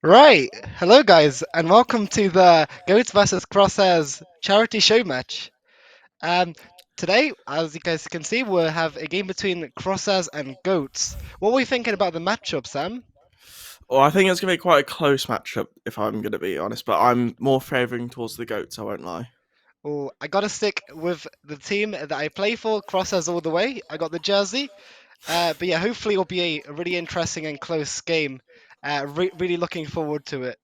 Right, hello guys, and welcome to the Goats vs Crosshairs charity show match. Um, Today, as you guys can see, we'll have a game between Crosshairs and Goats. What were we thinking about the matchup, Sam? Well, I think it's going to be quite a close matchup, if I'm going to be honest, but I'm more favouring towards the goats, I won't lie. Oh, I gotta stick with the team that I play for, Crosshairs all the way. I got the jersey. But yeah, hopefully it'll be a really interesting and close game. Really looking forward to it.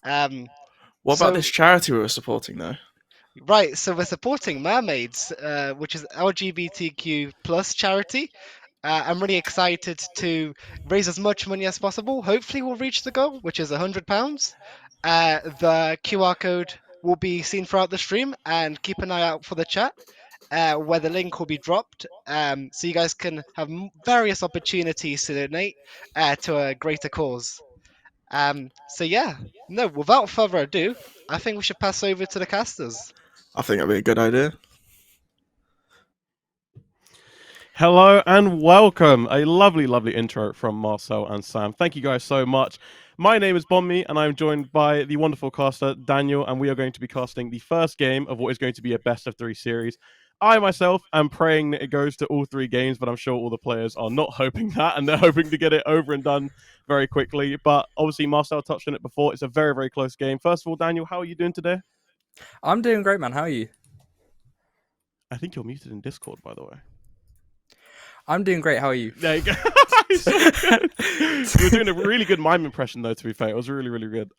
Um, What about so this charity we were supporting, though? Right, so we're supporting Mermaids, which is LGBTQ plus charity. I'm really excited to raise as much money as possible. Hopefully, we'll reach the goal, which is £100. The QR code will be seen throughout the stream, and keep an eye out for the chat, where the link will be dropped, so you guys can have various opportunities to donate to a greater cause. So yeah, no, without further ado, I think we should pass over to the casters. I think that'd be a good idea. Hello and welcome. A lovely, lovely intro from Marcel and Sam. Thank you guys so much. My name is Bonmi, and I'm joined by the wonderful caster, Daniel, and we are going to be casting the first game of what is going to be a best of 3 series. I myself am praying that it goes to all 3 games, but I'm sure all the players are not hoping that, and they're hoping to get it over and done very quickly. But obviously, Marcel touched on it before. It's a very, very close game. First of all, Daniel, how are you doing today? I'm doing great, man. How are you? I think you're muted in Discord, by the way. I'm doing great. How are you? There you go. So good. You were doing a really good mime impression, though. To be fair, it was really, really good.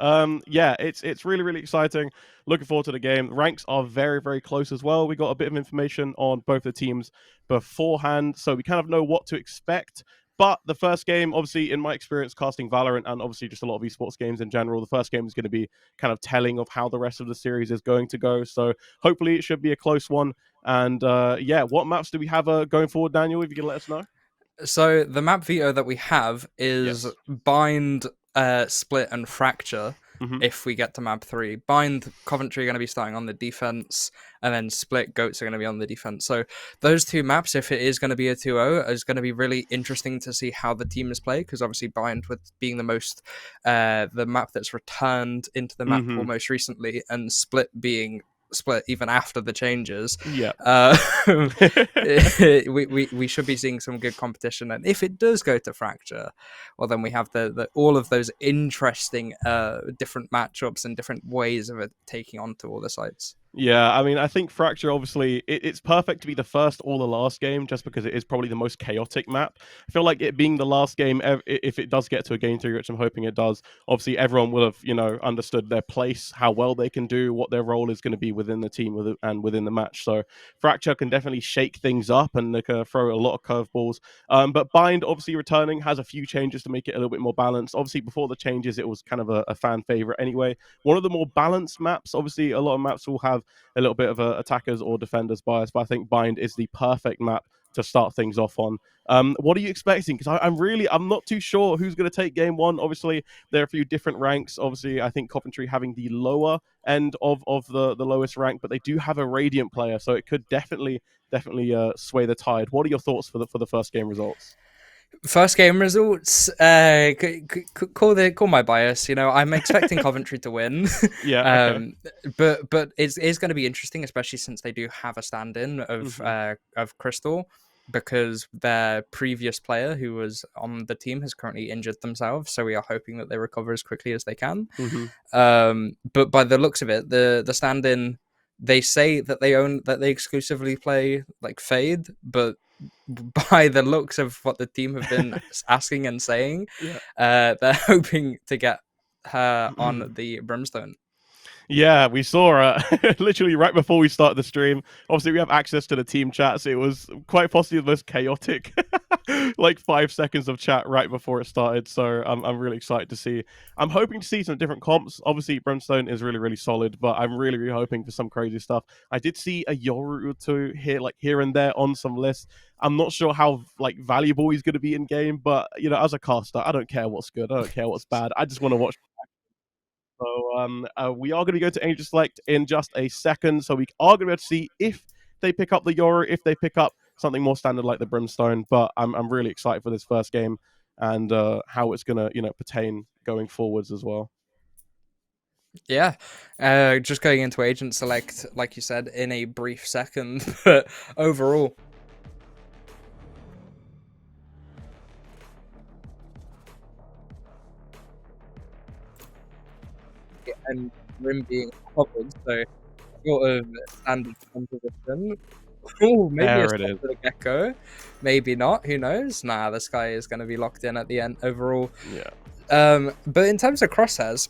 Yeah, it's really, really exciting. Looking forward to the game. Ranks are very, very close as well. We got a bit of information on both the teams beforehand, so we kind of know what to expect. But the first game, obviously, in my experience casting Valorant and obviously just a lot of esports games in general, the first game is going to be kind of telling of how the rest of the series is going to go. So hopefully it should be a close one. And yeah, what maps do we have going forward, Daniel, if you can let us know? So the map veto that we have is Yes. bind, split, and fracture. if we get to map 3. Bind, Coventry are going to be starting on the defense, and then Split, Goats are going to be on the defense. So those two maps, if it is going to be a 2-0, is going to be really interesting to see how the teams play, because obviously Bind with being the most, the map that's returned into the map most recently, and Split being Split even after the changes. Yeah. We should be seeing some good competition, and if it does go to Fracture, well, then we have the all of those interesting different matchups and different ways of it taking onto all the sites. Yeah, I mean, I think Fracture, obviously, it's perfect to be the first or the last game, just because it is probably the most chaotic map. I feel like it being the last game, if it does get to a game 3, which I'm hoping it does, obviously everyone will have, understood their place, how well they can do, what their role is going to be within the team and within the match. So Fracture can definitely shake things up, and they can throw a lot of curveballs. But Bind, obviously returning, has a few changes to make it a little bit more balanced. Obviously, before the changes, it was kind of a fan favorite anyway. One of the more balanced maps. Obviously, a lot of maps will have a little bit of a attackers or defenders bias, but I think Bind is the perfect map to start things off on. What are you expecting? Because I'm not too sure who's going to take game 1. Obviously, there are a few different ranks. Obviously, I think Coventry having the lower end of the lowest rank, but they do have a Radiant player, so it could definitely sway the tide. What are your thoughts for the first game results? First game results, call my bias. I'm expecting Coventry to win. Yeah. Okay. But it's going to be interesting, especially since they do have a stand-in of Crystal, because their previous player who was on the team has currently injured themselves. So we are hoping that they recover as quickly as they can. But by the looks of it, the stand-in, they say that they exclusively play like Fade, but by the looks of what the team have been asking and saying, they're hoping to get her on the Brimstone. Yeah, we saw literally right before we started the stream. Obviously, we have access to the team chats. It was quite possibly the most chaotic, like 5 seconds of chat right before it started. So I'm really excited to see. I'm hoping to see some different comps. Obviously, Brimstone is really, really solid, but I'm really, really hoping for some crazy stuff. I did see a Yoru or two here and there on some lists. I'm not sure how valuable he's going to be in game, but as a caster, I don't care what's good. I don't care what's bad. I just want to watch. So we are going to go to Angel Select in just a second. So we are going to be able to see if they pick up the Yoru, if they pick up something more standard like the Brimstone. But I'm really excited for this first game and how it's going to pertain going forwards as well. Yeah, just going into Agent Select, like you said, in a brief second, but overall. And Rim being covered, so sort of standard composition. Oh, maybe There a it stop is. for the Gecko. Maybe not. Who knows? Nah, this guy is going to be locked in at the end overall. Yeah. But in terms of Crosshairs,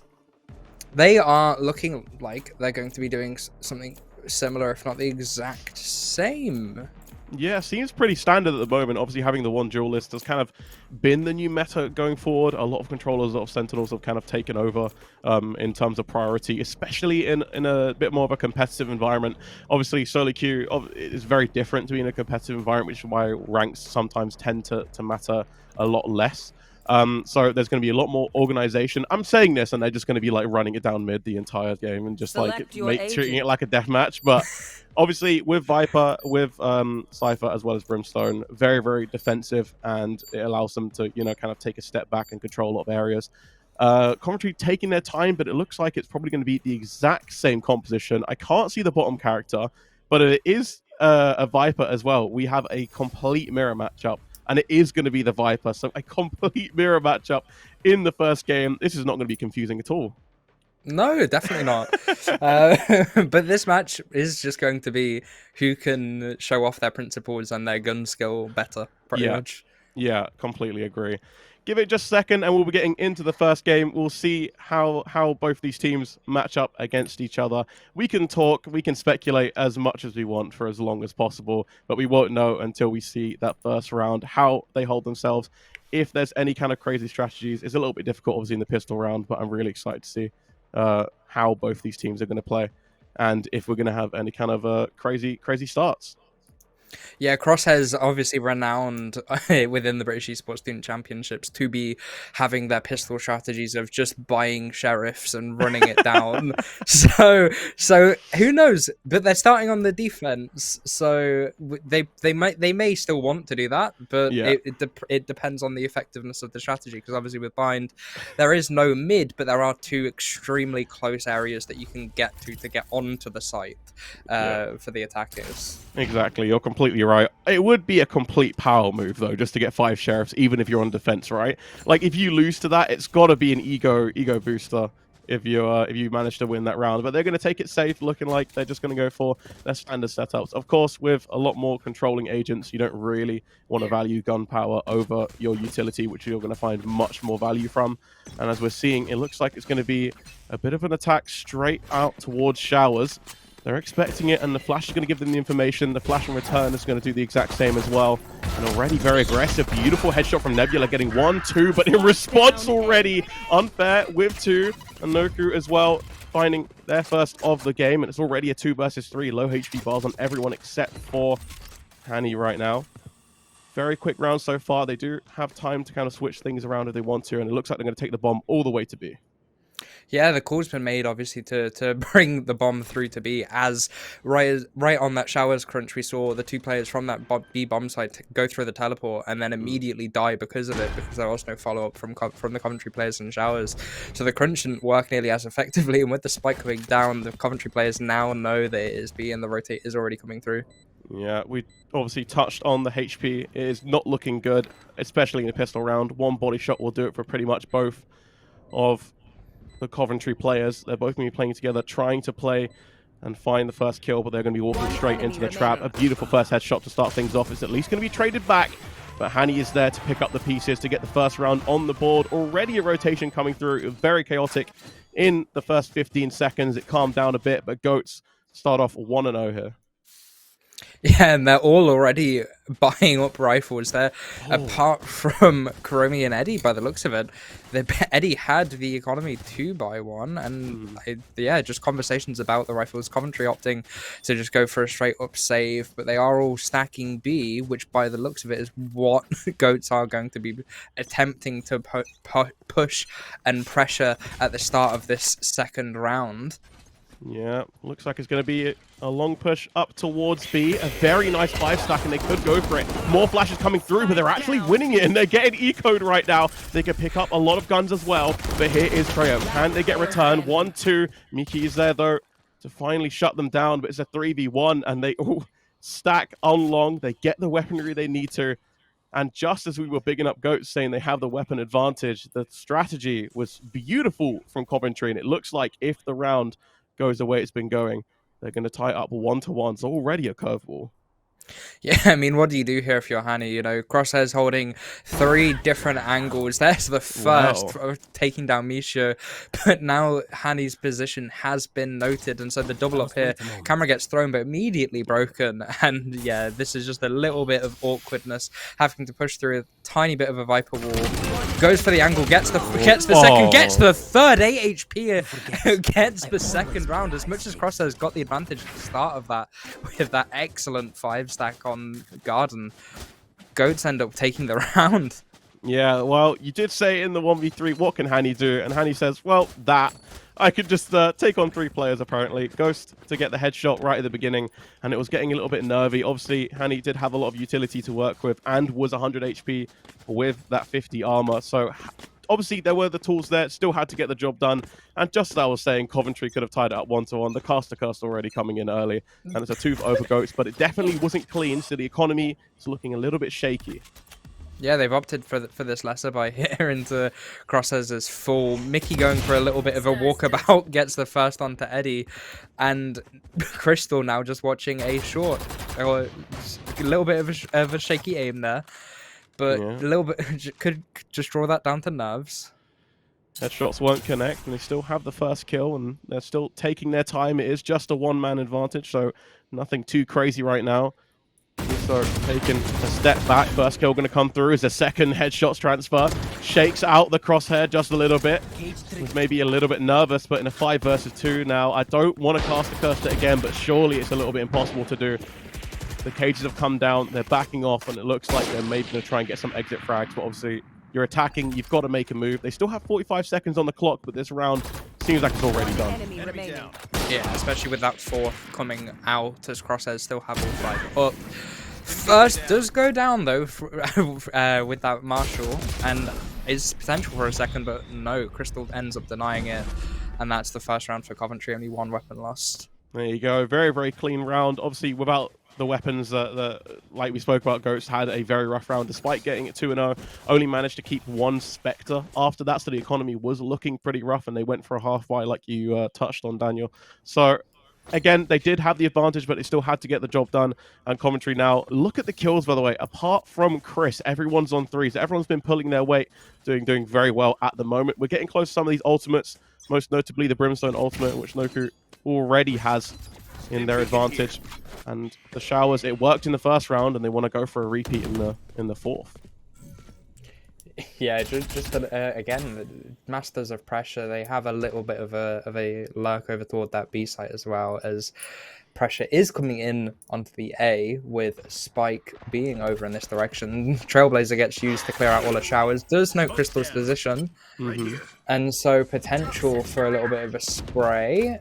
they are looking like they're going to be doing something similar, if not the exact same. Yeah, seems pretty standard at the moment. Obviously, having the one dual list has kind of been the new meta going forward. A lot of controllers, a lot of sentinels have kind of taken over in terms of priority, especially in a bit more of a competitive environment. Obviously, solo queue is very different to being in a competitive environment, which is why ranks sometimes tend to matter a lot less. So there's going to be a lot more organization. I'm saying this, and they're just going to be running it down mid the entire game and just treating it like a death match. But obviously, with Viper, with Cypher, as well as Brimstone, very, very defensive, and it allows them to kind of take a step back and control a lot of areas. Coventry taking their time, but it looks like it's probably going to be the exact same composition. I can't see the bottom character, but it is a Viper as well. We have a complete mirror matchup. And it is going to be the Viper. So a complete mirror matchup in the first game. This is not going to be confusing at all. No, definitely not. But this match is just going to be who can show off their principles and their gun skill better, pretty much. Yeah, completely agree. Give it just a second and we'll be getting into the first game. We'll see how both these teams match up against each other. We can talk, we can speculate as much as we want for as long as possible, but we won't know until we see that first round, how they hold themselves. If there's any kind of crazy strategies, it's a little bit difficult obviously in the pistol round, but I'm really excited to see how both these teams are going to play and if we're going to have any kind of crazy starts. Yeah, Crosshairs obviously renowned within the British Esports Student Championships to be having their pistol strategies of just buying sheriffs and running it down. So who knows? But they're starting on the defense, so they may still want to do that, but Yeah. it depends on the effectiveness of the strategy. Because obviously with Bind, there is no mid, but there are two extremely close areas that you can get to get onto the site for the attackers. Exactly, you're completely right. It would be a complete power move though, just to get 5 sheriffs, even if you're on defense, right? Like if you lose to that, it's got to be an ego booster if you manage to win that round. But they're going to take it safe, looking like they're just going to go for their standard setups. Of course, with a lot more controlling agents, you don't really want to value gunpowder over your utility, which you're going to find much more value from. And as we're seeing, it looks like it's going to be a bit of an attack straight out towards Showers. They're expecting it, and the flash is going to give them the information. The flash in return is going to do the exact same as well. And already very aggressive. Beautiful headshot from Nebula, getting 1, 2, but in response already. Unfair with 2. And Noku as well, finding their first of the game. And it's already a 2 versus 3. Low HP bars on everyone except for Hani right now. Very quick round so far. They do have time to kind of switch things around if they want to. And it looks like they're going to take the bomb all the way to B. Yeah, the call's been made, obviously, to bring the bomb through to B. As right on that Showers crunch, we saw the 2 players from that B bomb site go through the teleport and then immediately die because of it, because there was no follow-up from the Coventry players in Showers. So the crunch didn't work nearly as effectively, and with the spike coming down, the Coventry players now know that it is B and the rotate is already coming through. Yeah, we obviously touched on the HP. It is not looking good, especially in the pistol round. 1 body shot will do it for pretty much both of the Coventry players. They're both going to be playing together, trying to play and find the first kill, but they're going to be walking straight into the trap. A beautiful first headshot to start things off. It's at least going to be traded back, but Hani is there to pick up the pieces to get the first round on the board. Already a rotation coming through, very chaotic in the first 15 seconds. It calmed down a bit, but Goats start off 1-0 here. Yeah, and they're all already buying up rifles there. Apart from Kuromi and Eddie, by the looks of it, Eddie had the economy to buy one, and yeah, just conversations about the rifles. Coventry opting to just go for a straight up save, but they are all stacking B, which by the looks of it is what Goats are going to be attempting to push and pressure at the start of this second round. Yeah, looks like it's going to be a long push up towards B. A very nice 5-stack, and they could go for it. More flashes coming through, but they're actually winning it, and they're getting eco'd right now. They can pick up a lot of guns as well, but here is Triumph. Can they get return? 1-2. Miki is there, though, to finally shut them down, but it's a 3v1, and they all stack on long. They get the weaponry they need to, and just as we were bigging up Goats, saying they have the weapon advantage, the strategy was beautiful from Coventry, and it looks like if the round goes the way it's been going, they're going to tie it up 1-1. It's already a curveball. Yeah, I mean, what do you do here if you're Hani? You know, Crosshairs holding 3 different angles. There's the first taking down Misha, but now Hani's position has been noted, and so the double up here, camera gets thrown but immediately broken, and yeah, this is just a little bit of awkwardness, having to push through a tiny bit of a Viper wall. Goes for the angle, gets the second, gets the third, 8 HP, gets the second round. As much as Crosshairs got the advantage at the start of that, with that excellent 5-stack on Garden, Goats end up taking the round. Yeah, well, you did say in the 1v3, what can Hani do? And Hani says, well, that. I could just take on 3 players, apparently. Ghost to get the headshot right at the beginning, and it was getting a little bit nervy. Obviously, Hani did have a lot of utility to work with and was 100 HP with that 50 armor. So, obviously, there were the tools there. Still had to get the job done. And just as I was saying, Coventry could have tied it up 1-1. The caster curse already coming in early, and it's a 2 over Goats, but it definitely wasn't clean, so the economy is looking a little bit shaky. Yeah, they've opted for this lesser by here into Crosshairs' full. Mickey going for a little bit of a walkabout, gets the first onto Eddie, and Crystal now just watching a short. Or a little bit of a shaky aim there, but a little bit could just draw that down to nerves. Headshots won't connect, and they still have the first kill, and they're still taking their time. It is just a 1-man advantage, so nothing too crazy right now. So taking a step back, first kill going to come through as a second headshots transfer. Shakes out the crosshair just a little bit. Was maybe a little bit nervous, but in a 5 versus 2 now, I don't want to cast the curse again, but surely it's a little bit impossible to do. The cages have come down, they're backing off, and it looks like they're maybe going to try and get some exit frags, but obviously you're attacking, you've got to make a move. They still have 45 seconds on the clock, but this round seems like it's already done. Enemy down. Yeah, especially with that fourth coming out as Crosshairs still have all 5 up. First does go down though with that Marshall, and is potential for a second, but no, Crystal ends up denying it, and that's the first round for Coventry. Only 1 weapon lost. There you go, very, very clean round. Obviously, without the weapons, like we spoke about, Goats had a very rough round despite getting it 2-0. Only managed to keep 1 Spectre after that, so the economy was looking pretty rough, and they went for a half buy like you touched on, Daniel. So again, they did have the advantage, but they still had to get the job done. And Coventry now, look at the kills, by the way. Apart from Chris, everyone's on 3s. Everyone's been pulling their weight, doing very well at the moment. We're getting close to some of these ultimates, most notably the Brimstone ultimate, which Noku already has in their advantage. And the showers, it worked in the first round, and they want to go for a repeat in the fourth. Yeah, just again, masters of pressure. They have a little bit of a lurk over toward that B site as well, as pressure is coming in onto the A with Spike being over in this direction. Trailblazer gets used to clear out all the showers. Does note Crystal's position, and so potential for a little bit of a spray.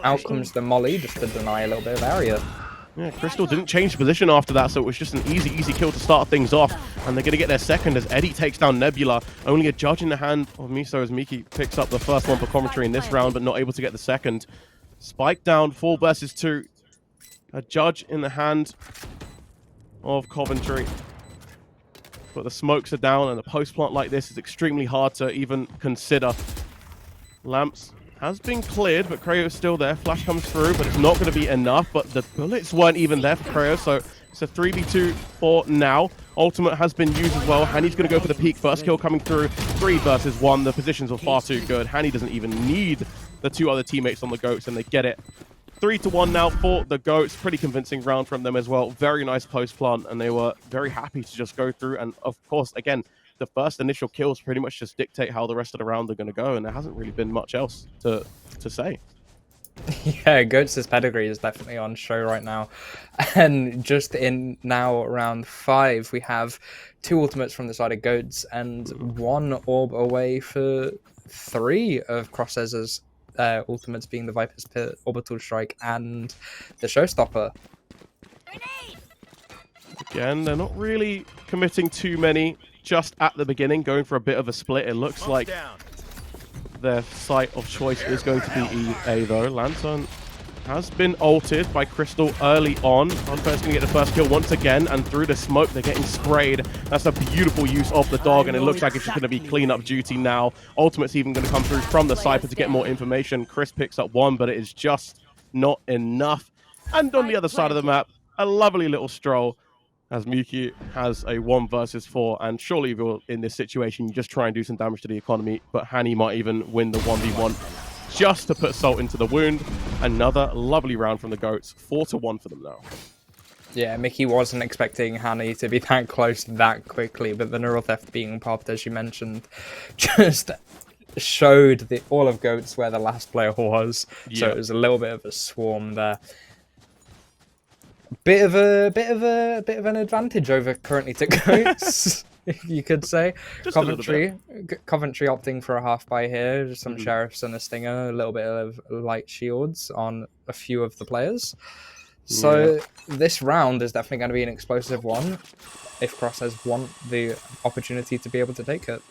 Out comes the Molly just to deny a little bit of area. Yeah, Crystal didn't change position after that, so it was just an easy kill to start things off. And they're going to get their second as Eddie takes down Nebula. Only a judge in the hand of Miso as Miki picks up the first one for Coventry in this round, but not able to get the second. Spike down, 4 versus 2. A judge in the hand of Coventry. But the smokes are down, and a post plant like this is extremely hard to even consider. Lamps has been cleared, but Creo's still there. Flash comes through, but it's not going to be enough. But the bullets weren't even there for Creo, so it's a 3v2 for now. Ultimate has been used as well. Hanny's going to go for the peak. First kill coming through. 3 versus 1. The positions were far too good. Hanny doesn't even need the 2 other teammates on the Goats, and they get it. 3-1 now for the Goats. Pretty convincing round from them as well. Very nice post plant, and they were very happy to just go through. And of course, again, the first initial kills pretty much just dictate how the rest of the round are going to go, and there hasn't really been much else to say. Yeah, Goats' pedigree is definitely on show right now. And just in now round 5, we have 2 ultimates from the side of Goats and 1 orb away for 3 of Crosshairs' ultimates, being the Viper's Pit, Orbital Strike, and the Showstopper. Again, they're not really committing too many just at the beginning, going for a bit of a split. It looks like their site of choice is going to be A though. Lantern has been ulted by Crystal early on. Unfair's going to get the first kill once again, and through the smoke, they're getting sprayed. That's a beautiful use of the dog, and it looks like it's just going to be cleanup duty now. Ultimate's even going to come through from the Cypher to get more information. Chris picks up 1, but it is just not enough. And on the other side of the map, a lovely little stroll, as Miki has a 1 versus 4, and surely if you're in this situation, you just try and do some damage to the economy, but Hanny might even win the 1v1 just to put salt into the wound. Another lovely round from the Goats, 4-1 for them now. Yeah, Mickey wasn't expecting Hanny to be that close that quickly, but the neural theft being popped, as you mentioned, just showed all of Goats where the last player was. Yeah. So it was a little bit of a swarm there. Bit of an advantage over currently to Goats, you could say. Coventry opting for a half buy here, some sheriffs and a stinger, a little bit of light shields on a few of the players. So this round is definitely going to be an explosive one if Crosshairs want the opportunity to be able to take it.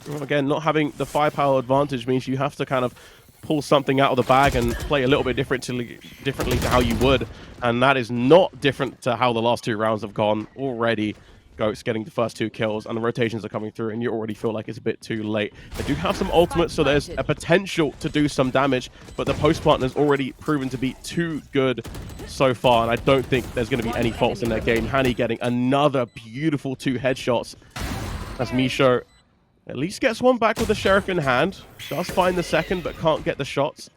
Well, again, not having the firepower advantage means you have to kind of pull something out of the bag and play a little bit differently to how you would, and that is not different to how the last 2 rounds have gone already. Goats getting the first 2 kills, and the rotations are coming through, and you already feel like it's a bit too late. They do have some ultimates, so there's a potential to do some damage, but the post partner has already proven to be too good so far, and I don't think there's going to be any faults in their game. Hanny getting another beautiful 2 headshots as Misho at least gets 1 back with the Sheriff in hand. Does find the second, but can't get the shots.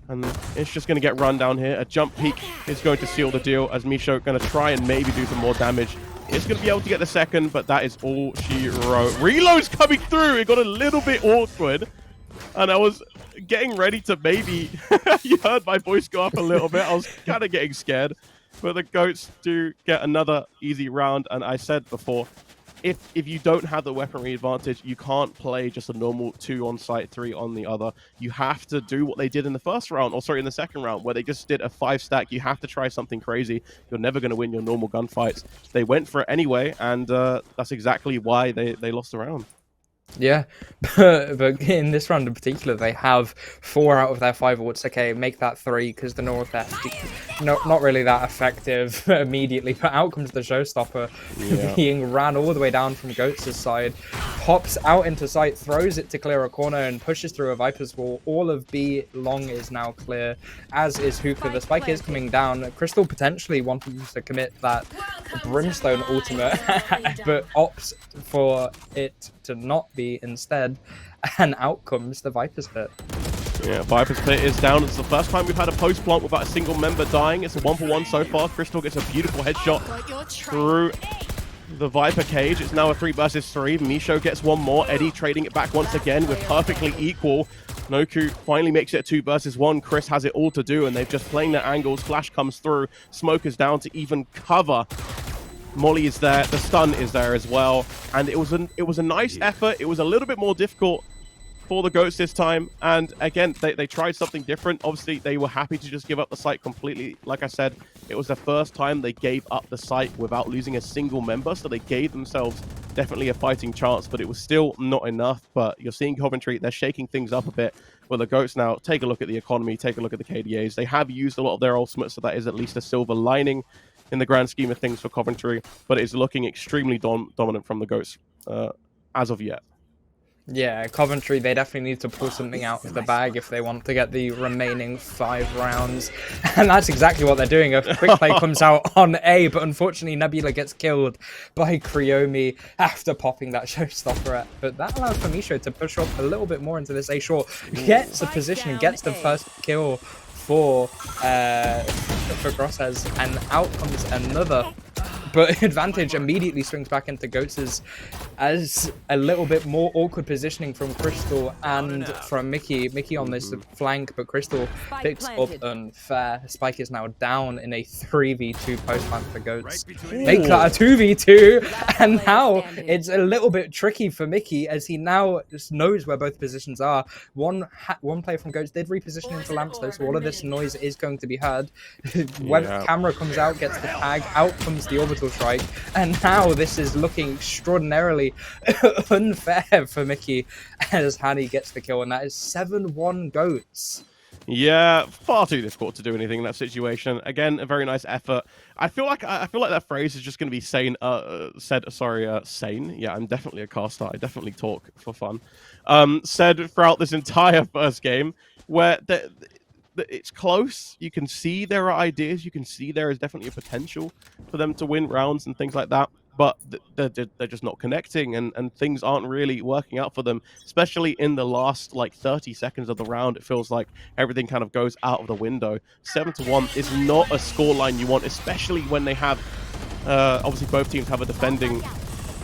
And it's just going to get run down here. A jump peek is going to seal the deal, as Misho going to try and maybe do some more damage. It's going to be able to get the second, but that is all she wrote. Reload's coming through. It got a little bit awkward. And I was getting ready to maybe... you heard my voice go up a little bit. I was kind of getting scared. But the Goats do get another easy round, and I said before, if you don't have the weaponry advantage, you can't play just a normal 2 on site, 3 on the other. You have to do what they did in the first round, or sorry, in the second round, where they just did a 5 stack. You have to try something crazy. You're never going to win your normal gunfights. They went for it anyway, and that's exactly why they lost the round. Yeah, but in this round in particular, they have 4 out of their 5 ults. Okay, make that 3 because the Northwest, not really that effective immediately. But out comes the showstopper, being ran all the way down from Goats' side, pops out into sight, throws it to clear a corner, and pushes through a Viper's wall. All of B long is now clear, as is Hookah. The spike is coming down. Crystal potentially wanting to commit that Brimstone ultimate, but opts for it to not be instead, and out comes the Viper's Pit. Yeah, Viper's Pit is down. It's the first time we've had a post plant without a single member dying. It's a 1-for-1 so far. Crystal gets a beautiful headshot through the Viper cage. It's now a 3 versus 3. Misho gets one more. Eddie trading it back once again with perfectly equal. Noku finally makes it 2 versus 1. Chris has it all to do, and they've just playing their angles. Flash comes through. Smoke is down to even cover. Molly is there, the stun is there as well, and it was a nice effort. It was a little bit more difficult for the Goats this time, and again they tried something different. Obviously they were happy to just give up the site completely. Like I said, it was the first time they gave up the site without losing a single member, so they gave themselves definitely a fighting chance, but it was still not enough. But you're seeing Coventry, they're shaking things up a bit. Well, the Goats now take a look at the economy, take a look at the KDAs. They have used a lot of their ultimates, so that is at least a silver lining in the grand scheme of things for Coventry, but it's looking extremely dominant from the Goats as of yet. Yeah, Coventry, they definitely need to pull something out of the bag if they want to get the remaining 5 rounds. And that's exactly what they're doing. A quick play comes out on A, but unfortunately Nebula gets killed by Cryomi after popping that showstopper. But that allows for Misho to push up a little bit more into this A short, gets the position and gets the first kill for Crosshairs, and out comes another. But advantage immediately swings back into Goats' as a little bit more awkward positioning from Crystal and from Mickey. Mickey on this flank, but Crystal picks up unfair. Spike is now down in a 3v2 post plant for Goats. Make that a 2v2, and now it's a little bit tricky for Mickey as he now just knows where both positions are. One player from Goats did reposition into lamps though, so all of this noise is going to be heard. Web camera comes out, gets the tag, out comes the orbital strike, and now this is looking extraordinarily unfair for Mickey as Hani gets the kill, and that is 7-1 Goats. Yeah, far too difficult to do anything in that situation. Again, a very nice effort. I feel like that phrase is just going to be sane. Sane. Yeah, I'm definitely a caster. I definitely talk for fun. Said throughout this entire first game, where it's close. You can see there are ideas. You can see there is definitely a potential for them to win rounds and things like that. But they're just not connecting, and things aren't really working out for them, especially in the last like 30 seconds of the round. It feels like everything kind of goes out of the window. 7-1 is not a scoreline you want, especially when they have obviously both teams have a defending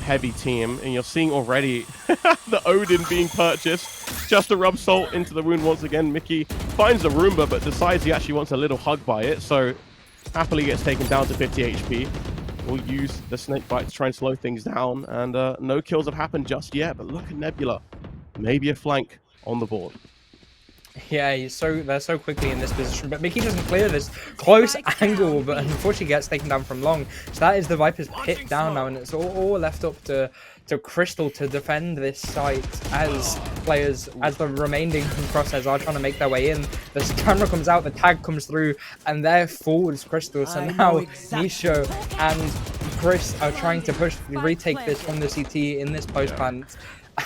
heavy team, and you're seeing already the Odin being purchased just to rub salt into the wound once again. Mickey finds the Roomba but decides he actually wants a little hug by it, so happily gets taken down to 50 HP. We'll use the snake bite to try and slow things down, and no kills have happened just yet, but look at Nebula. Maybe a flank on the board. Yeah, they're so quickly in this position, but Mickey doesn't clear this close angle, but unfortunately gets taken down from long. So that is the Viper's Pit down now, and it's all left up to Crystal to defend this site as the remaining Crosshairs are trying to make their way in. The camera comes out, the tag comes through, and there falls Crystal. So now Misho and Chris are trying to retake this from the CT in this post plant.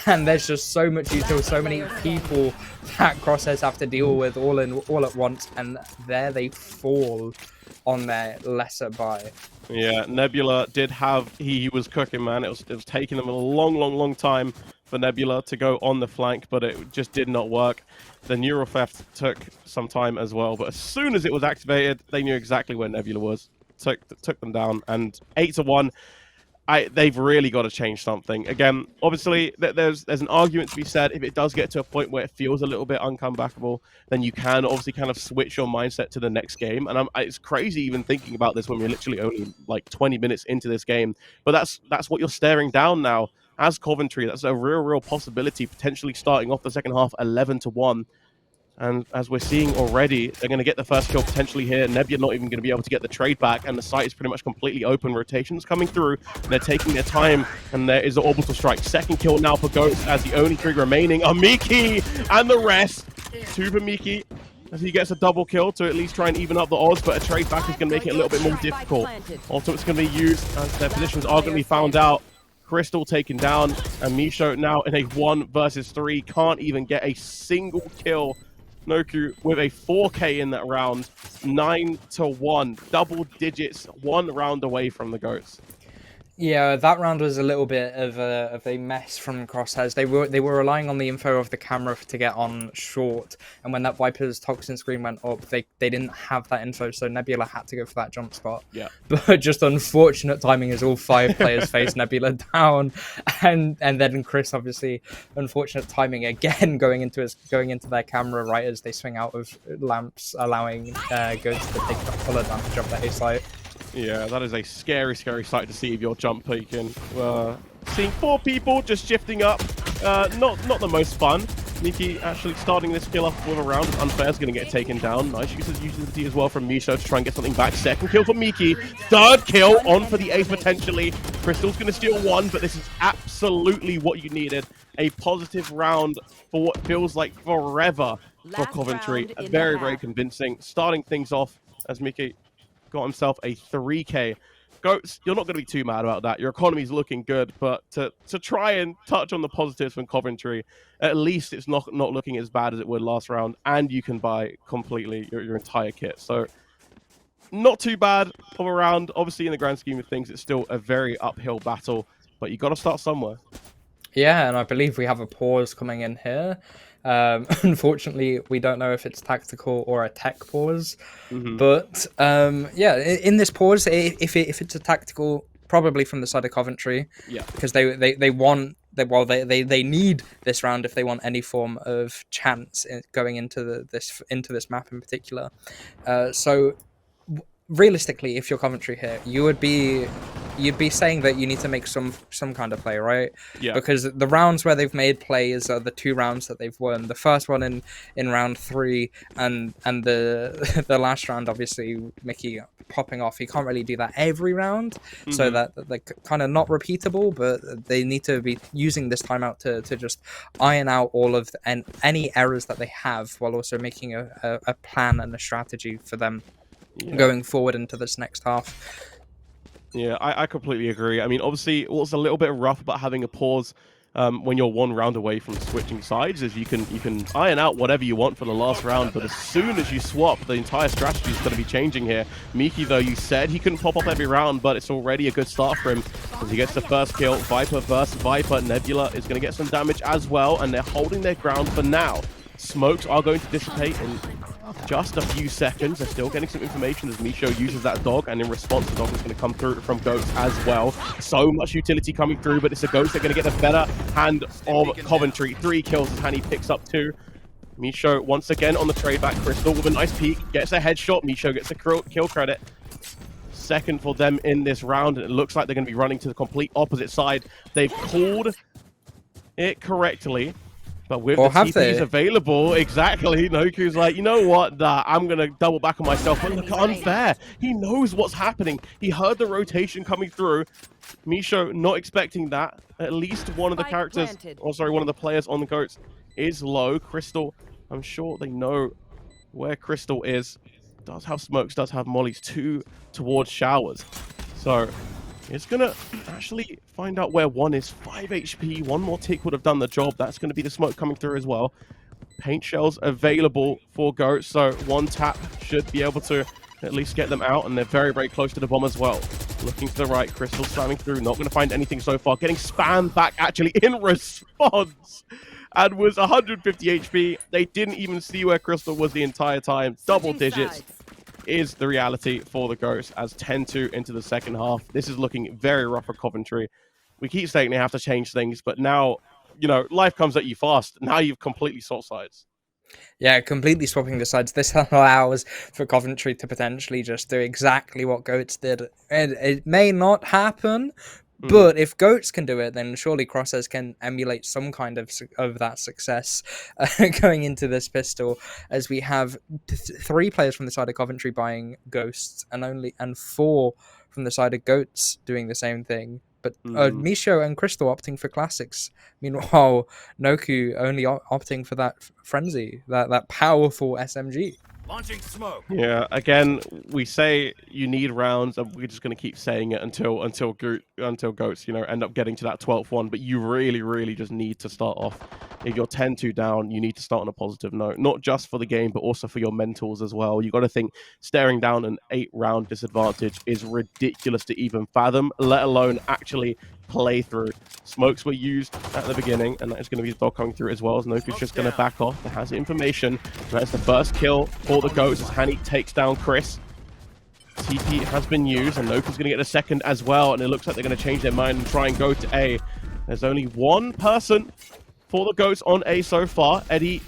And there's just so much util, so many people that Crosshairs have to deal with all at once, and there they fall on their lesser buy. Yeah, Nebula did have he was cooking, man. It was taking them a long time for Nebula to go on the flank, but it just did not work. The neural theft took some time as well, but as soon as it was activated, they knew exactly where Nebula was. Took them down, and 8-1. they've really got to change something. Again, obviously, there's an argument to be said. If it does get to a point where it feels a little bit uncomebackable, then you can obviously kind of switch your mindset to the next game. And it's crazy even thinking about this when we're literally only like 20 minutes into this game. But that's what you're staring down now as Coventry. That's a real possibility, potentially starting off the second half 11-1. And as we're seeing already, they're going to get the first kill potentially here. Nebula not even going to be able to get the trade back, and the site is pretty much completely open. Rotations coming through. They're taking their time, and there is an orbital strike. Second kill now for Ghost, as the only three remaining are Miki and the rest. Two for Miki, as he gets a double kill to at least try and even up the odds, but a trade back is going to make it a little bit more difficult. Also, it's going to be used as their positions are going to be found out. Crystal taken down, and Misho now in a 1 versus 3. Can't even get a single kill. Noku with a 4K in that round, 9-1, double digits, 1 round away from the GOATs. Yeah, that round was a little bit of a mess from Crosshairs. They were relying on the info of the camera to get on short, and when that Viper's toxin screen went up, they didn't have that info, so Nebula had to go for that jump spot. Yeah. But just unfortunate timing as all 5 players face Nebula down, and then Chris obviously unfortunate timing again going into their camera right as they swing out of lamps, allowing Ghost to take the full advantage of that A site. Yeah, that is a scary sight to see if you're jump peeking. Seeing 4 people just shifting up, not the most fun. Miki actually starting this kill off with a round. Unfair is going to get taken down. Nice utility as well from Misho to try and get something back. Second kill for Miki. Third kill on for the ace potentially. Crystal's going to steal 1, but this is absolutely what you needed. A positive round for what feels like forever for Coventry. Very convincing. Starting things off as Miki got himself a 3K. Goats, you're not going to be too mad about that. Your economy's looking good, but to try and touch on the positives from Coventry, at least it's not looking as bad as it would last round, and you can buy completely your entire kit. So not too bad of a round. Obviously, in the grand scheme of things, it's still a very uphill battle, but you got to start somewhere. Yeah, and I believe we have a pause coming in here. Unfortunately, we don't know if it's tactical or a tech pause. But yeah, in this pause, if it's a tactical, probably from the side of Coventry, because they need this round if they want any form of chance in going into this map in particular. So realistically, if you're Coventry here, you'd be saying that you need to make some kind of play, right? Yeah. Because the rounds where they've made plays are the 2 rounds that they've won. The first one in round 3, and the the last round, obviously Mickey popping off. He can't really do that every round, so that they're kind of not repeatable. But they need to be using this timeout to just iron out all of any errors that they have, while also making a plan and a strategy for them. Going forward into this next half. Yeah, I completely agree. I mean, obviously, what's a little bit rough about having a pause when you're 1 round away from switching sides is you can iron out whatever you want for the last round, but as soon as you swap, the entire strategy is going to be changing here. Miki, though, you said he couldn't pop up every round, but it's already a good start for him as he gets the first kill. Viper versus Viper. Nebula is going to get some damage as well, and they're holding their ground for now. Smokes are going to dissipate in just a few seconds. They're still getting some information as Misho uses that dog, and in response, the dog is going to come through from Ghost as well. So much utility coming through, but it's a Ghost. They're going to get the better hand of Coventry. 3 kills as Hani picks up 2. Misho once again on the trade back. Crystal with a nice peek, gets a headshot. Misho gets a kill credit. Second for them in this round, and it looks like they're going to be running to the complete opposite side. They've called it correctly. But with the TPs available, exactly, Noku's like, you know what, I'm going to double back on myself. But look, unfair. He knows what's happening. He heard the rotation coming through. Misho not expecting that. At least one of the characters, one of the players on the GOATs is low. Crystal, I'm sure they know where Crystal is. Does have smokes, does have mollies, 2 towards showers. So it's going to actually find out where 1 is. 5 HP. 1 more tick would have done the job. That's going to be the smoke coming through as well. Paint shells available for Goat, so 1 tap should be able to at least get them out, and they're very close to the bomb as well. Looking to the right, Crystal slamming through. Not going to find anything so far. Getting spammed back actually in response. And was 150 HP. They didn't even see where Crystal was the entire time. Double digits. is the reality for the Ghosts as 10-2 into the second half. This is looking very rough for Coventry. We keep saying they have to change things, but now, you know, life comes at you fast. Now you've completely swapped sides. Yeah, completely swapping the sides. This allows for Coventry to potentially just do exactly what Goats did. And it may not happen, but if Goats can do it, then surely Crosshairs can emulate some kind of that success going into this pistol, as we have 3 players from the side of Coventry buying Ghosts, and 4 from the side of Goats doing the same thing. But Misho and Crystal opting for classics. Meanwhile, Noku only opting for that frenzy, that powerful SMG. Launching smoke. Yeah, again, we say you need rounds, and we're just going to keep saying it until Goats, you know, end up getting to that 12th one. But you really, really just need to start off. If you're 10-2 down, you need to start on a positive note, not just for the game, but also for your mentals as well. You got to think staring down an 8-round disadvantage is ridiculous to even fathom, let alone actually play through. Smokes were used at the beginning, and that is going to be the dog coming through as well, as Noku's just going to back off. It has information. That's the first kill for the Goats as Hani takes down Chris. TP has been used, and Noku's going to get a second as well, and it looks like they're going to change their mind and try and go to A. There's only one person for the Goats on A so far. Eddie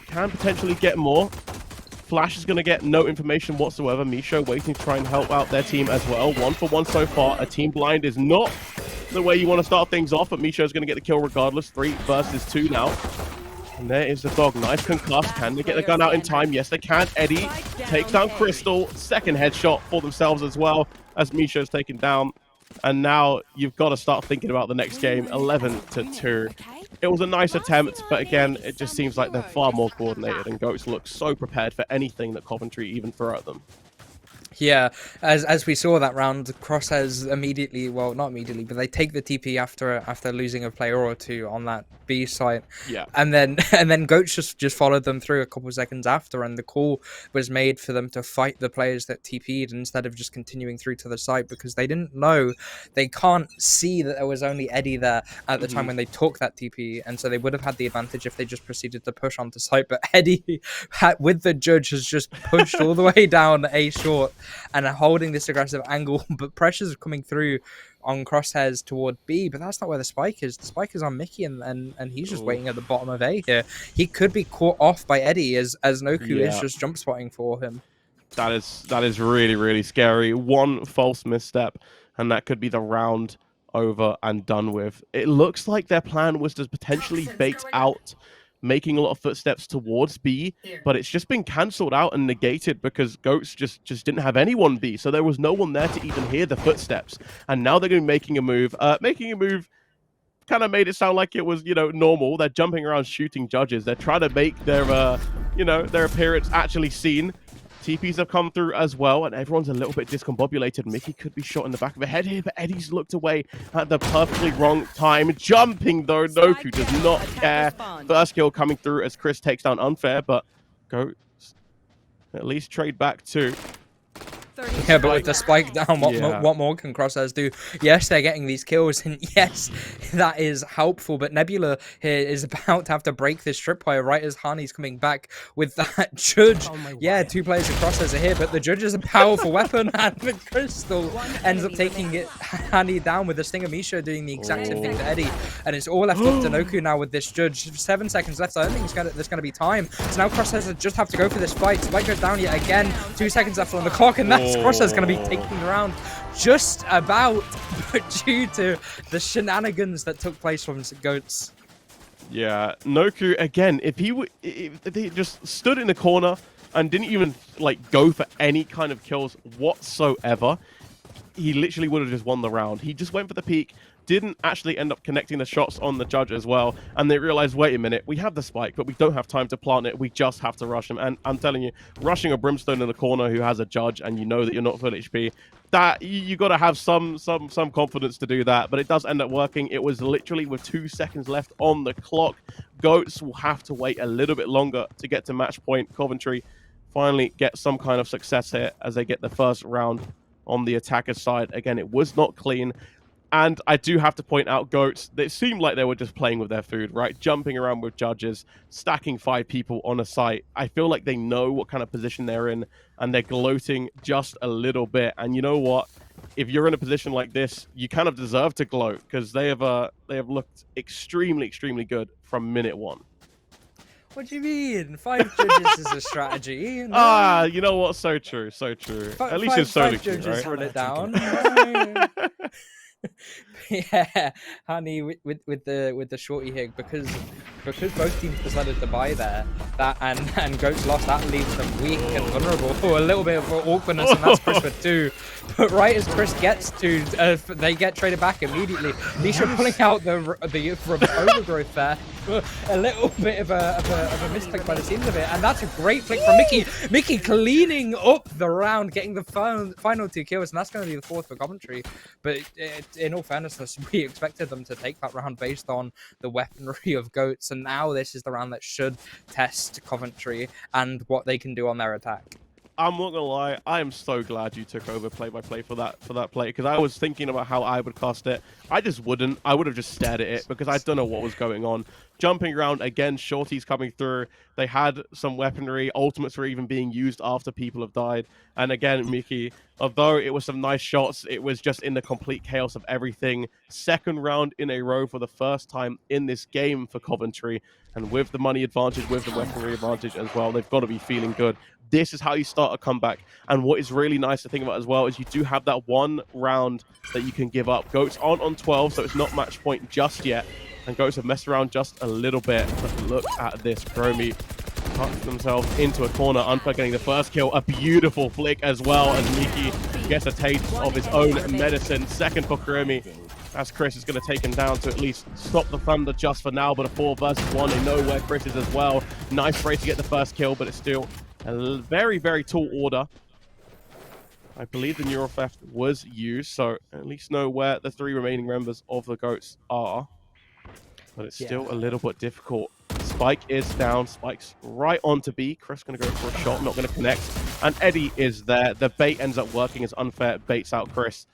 can potentially get more. Flash is going to get no information whatsoever. Misho waiting to try and help out their team as well. 1 for 1 so far. A team blind is not the way you want to start things off, but Misho is going to get the kill regardless. 3 versus 2 now. And there is the dog. Nice concuss. Can they get the gun out in time? Yes, they can. Eddie takes down Crystal. Second headshot for themselves as well, as Misho's taken down. And now you've got to start thinking about the next game. 11-2. It was a nice attempt, but again, it just seems like they're far more coordinated, and Goats look so prepared for anything that Coventry even throw at them. Yeah, as we saw that round, Crosshairs immediately, well, not immediately, but they take the TP after losing a player or 2 on that B site. Yeah. And then Goats just followed them through a couple of seconds after, and the call was made for them to fight the players that TP'd instead of just continuing through to the site, because they didn't know, they can't see that there was only Eddie there at the time when they took that TP, and so they would have had the advantage if they just proceeded to push onto site. But Eddie, with the judge, has just pushed all the way down A short and holding this aggressive angle, but pressures are coming through on Crosshairs toward B, but that's not where the spike is. The spike is on Mickey, and he's just waiting at the bottom of A here. He could be caught off by Eddie as Noku is just jump spotting for him. That is really, really scary. One false misstep, and that could be the round over and done with. It looks like their plan was to potentially bait out making a lot of footsteps towards B, but it's just been cancelled out and negated because Goats just didn't have anyone B, so there was no one there to even hear the footsteps. And now they're going to be making a move. Kind of made it sound like it was, you know, normal. They're jumping around shooting judges. They're trying to make their, their appearance actually seen. TPs have come through as well, and everyone's a little bit discombobulated. Mickey could be shot in the back of the head here, but Eddie's looked away at the perfectly wrong time. Jumping, though, Noku does not care. First kill coming through as Chris takes down Unfair, but Goats at least trade back 2. Yeah, but with the spike down, what more can Crosshairs do? Yes, they're getting these kills, and yes, that is helpful, but Nebula here is about to have to break this tripwire right as Hani's coming back with that judge. Yeah, 2 players of Crosshairs are here, but the judge is a powerful weapon, and the Crystal ends up taking Hani down with the Stinger. Misho doing the exact same thing to Eddie, and it's all left up to Noku now with this judge. 7 seconds left, so I don't think there's going to be time. So now Crosshairs just have to go for this fight. Spike goes down yet again, 2 seconds left on the clock, and that's Crosshairs going to be taking the round just about, but due to the shenanigans that took place from Goats. Yeah, Noku again. If they just stood in the corner and didn't even like go for any kind of kills whatsoever, he literally would have just won the round. He just went for the peak, didn't actually end up connecting the shots on the judge as well, and they realized, wait a minute, we have the spike, but we don't have time to plant it. We just have to rush him. And I'm telling you, rushing a Brimstone in the corner who has a judge and you know that you're not full HP, that you got to have some confidence to do that. But it does end up working. It was literally with 2 seconds left on the clock. Goats will have to wait a little bit longer to get to match point. Coventry finally get some kind of success here as they get the first round on the attacker side. Again, it was not clean. And I do have to point out, Goats, it seemed like they were just playing with their food, right? Jumping around with judges, stacking 5 people on a site. I feel like they know what kind of position they're in, and they're gloating just a little bit. And you know what? If you're in a position like this, you kind of deserve to gloat, because they have looked extremely, extremely good from minute 1. What do you mean? 5 judges is a strategy. No? Ah, you know what? So true, so true. At least you're solo 5 queue, judges right? run it down. Right. Yeah, honey, with the shorty here, because both teams decided to buy there, that and Goats lost, that leaves them weak and vulnerable for a little bit of awkwardness, and that's Chris with 2. But right as Chris gets to, they get traded back immediately. Nisha pulling out the overgrowth there. A little bit of a misclick by the seams of it, and that's a great flick from Mickey. Mickey cleaning up the round, getting the final 2 kills, and that's going to be the 4th for Coventry. But in all fairness, we expected them to take that round based on the weaponry of Goats, and now this is the round that should test Coventry and what they can do on their attack. I'm not gonna lie, I am so glad you took over play-by-play for that play, because I was thinking about how I would cast it. I just wouldn't. I would have just stared at it, because I don't know what was going on. Jumping around again, shorties coming through. They had some weaponry. Ultimates were even being used after people have died. And again, Mickey, although it was some nice shots, it was just in the complete chaos of everything. 2nd round in a row for the first time in this game for Coventry. And with the money advantage, with the weaponry advantage as well, they've got to be feeling good. This is how you start a comeback. And what is really nice to think about as well is you do have that 1 round that you can give up. Goats aren't on 12, so it's not match point just yet. And Goats have messed around just a little bit. But look at this. Bromy tucks themselves into a corner. Unfair getting the first kill. A beautiful flick as well as Miki gets a taste of his own medicine. 2nd for Kuromi. As Chris is going to take him down to at least stop the Thunder just for now. But a 4 versus 1. They know where Chris is as well. Nice race to get the first kill, but it's still a very, very tall order. I believe the neural theft was used, so at least know where the 3 remaining members of the Goats are. But it's still a little bit difficult. Spike is down. Spike's right on to B. Chris going to go for a shot, not going to connect. And Eddie is there. The bait ends up working as Unfair baits out Chris.